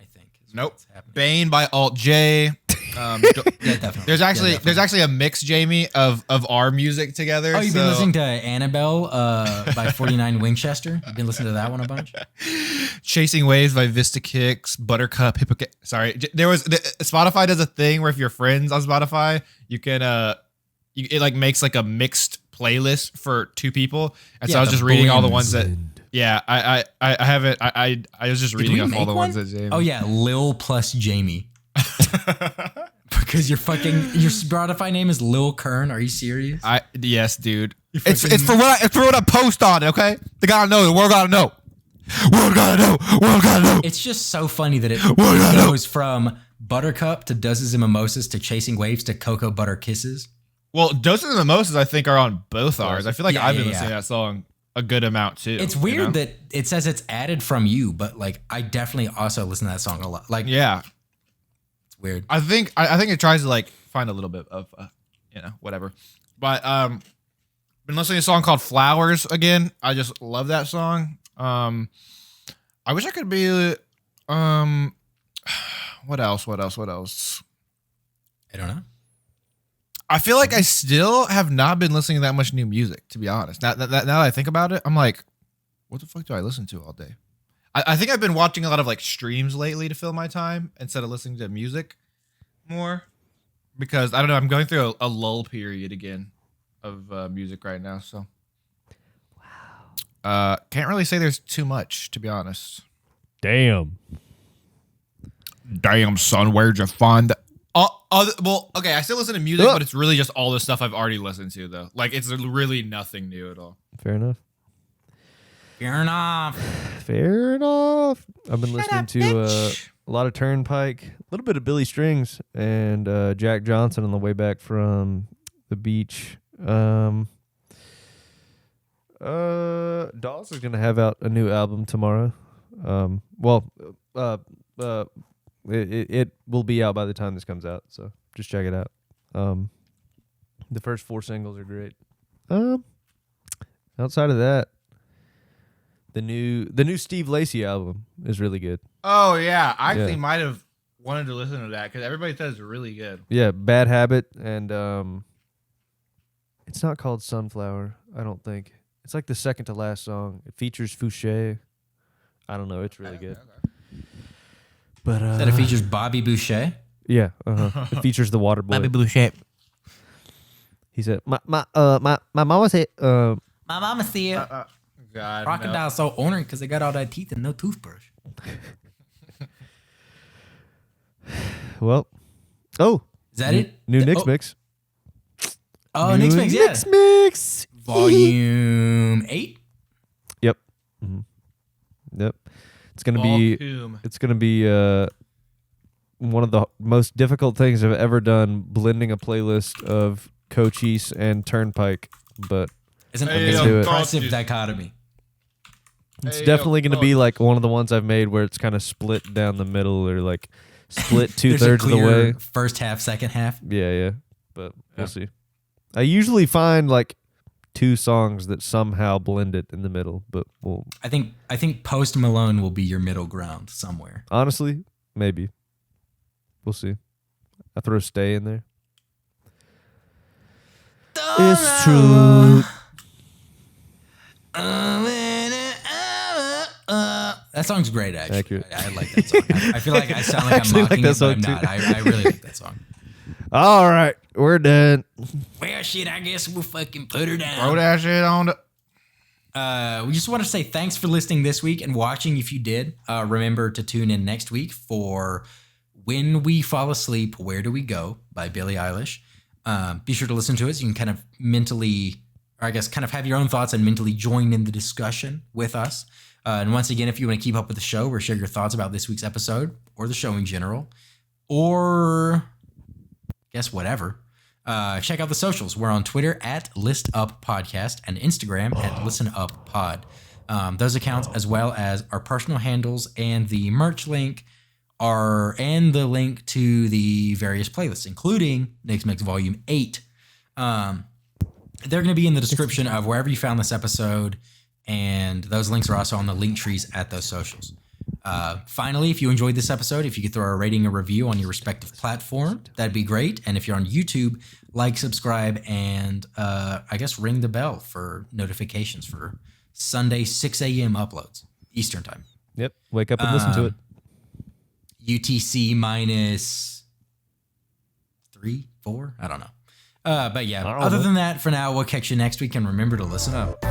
I think. is Nope. what's happening. Bane by Alt J. Yeah, definitely. There's actually Yeah, definitely. a mix, Jamie, of our music together. Oh, you've been so- listening to Annabelle by 49 Winchester? You've been listening to that one a bunch? Chasing Waves by Vista Kicks, Buttercup, Sorry, there was Spotify does a thing where if you're friends on Spotify, you can it like makes like a mixed playlist for 2 people, and so Yeah, I was the just reading all the ones blends. that. Yeah, I haven't. I was just Did reading we off all make the one? ones that Jamie. Oh yeah, Lil plus Jamie. Because your Spotify name is Lil Kern. Are you serious? Yes, dude. fucking- It's for what I post on it. Okay, they gotta know. The world gotta know. World gotta know. World gotta know. It's just so funny that it I know? goes from Buttercup to Dozens and Mimosas to Chasing Waves to Cocoa Butter Kisses. Well, Doses and Mimosas, I think, are on both ours. I feel like Yeah, I've been yeah, listening yeah. to that song a good amount too. It's you weird know? that it says it's added from you, but like I definitely also listen to that song a lot. Like Yeah, it's weird. I think it tries to like find a little bit of whatever. But been listening to a song called Flowers again. I just love that song. I wish I could be what else? I don't know. I feel like I still have not been listening to that much new music, to be honest. Now that I think about it, I'm like, what the fuck do I listen to all day? I think I've been watching a lot of like streams lately to fill my time instead of listening to music more. because I don't know. I'm going through a lull period again of music right now. So, can't really say there's too much, to be honest. Damn, son, where'd you find that? Well, okay, I still listen to music, but it's really just all the stuff I've already listened to, though. Like, it's really nothing new at all. Fair enough. Fair enough. Fair enough. I've been listening to a lot of Turnpike, a little bit of Billy Strings, and Jack Johnson on the way back from the beach. Dawes is going to have out a new album tomorrow. It will be out by the time this comes out, so just check it out. The first 4 singles are great. Outside of that, the new Steve Lacy album is really good. Oh, yeah. I actually might have wanted to listen to that because everybody says it's really good. Yeah, Bad Habit, and it's not called Sunflower, I don't think. It's like the second to last song. It features Fouché. I don't know. It's really good. Okay. But That it features Bobby Boucher. yeah, it features the Water Boy. Bobby Boucher. He said, "My mama said, My mama said God, Crocodile so ornery because they got all that teeth and no toothbrush. well, Is that it? new Knicks mix. Oh, New Knicks Mix, yeah. Knicks mix. Volume 8. Yep. Yep. It's gonna be one of the most difficult things I've ever done, blending a playlist of Cochise and Turnpike, but It's an Hey, impressive dichotomy. it's Hey, definitely yo, going to be like one of the ones I've made where it's kind of split down the middle or like split There's a 2/3 of the clear way. First half, second half. Yeah. But we'll see. I usually find like 2 songs that somehow blend it in the middle, but we'll I think Post Malone will be your middle ground somewhere. honestly, maybe. We'll see. I throw Stay in there. It's true. That song's great, actually. Accurate. I like that song. I feel like I sound like I'm actually like mocking that it, but song I'm too. not. I really like that song. All right, we're done. Well, shit, I guess we'll fucking put her down. Throw that shit on the... We just want to say thanks for listening this week and watching if you did. Remember to tune in next week for When We Fall Asleep, Where Do We Go by Billie Eilish. Be sure to listen to it so you can kind of mentally, or I guess kind of have your own thoughts and mentally join in the discussion with us. And once again, if you want to keep up with the show or share your thoughts about this week's episode or the show in general, or guess whatever, check out the socials. We're on Twitter at ListUpPodcast and Instagram at ListenUpPod. Those accounts, as well as our personal handles and the merch link, and the link to the various playlists, including Knicks Mix Volume 8. They're going to be in the description of wherever you found this episode, and those links are also on the link trees at those socials. Finally, if you enjoyed this episode, if you could throw a rating or review on your respective platform, that'd be great. And if you're on YouTube, like, subscribe, and I guess ring the bell for notifications for Sunday 6 a.m. uploads, Eastern time. Yep. Wake up and listen to it. UTC minus 3, 4, I don't know. But yeah, other than that, for now, we'll catch you next week, and remember to listen up.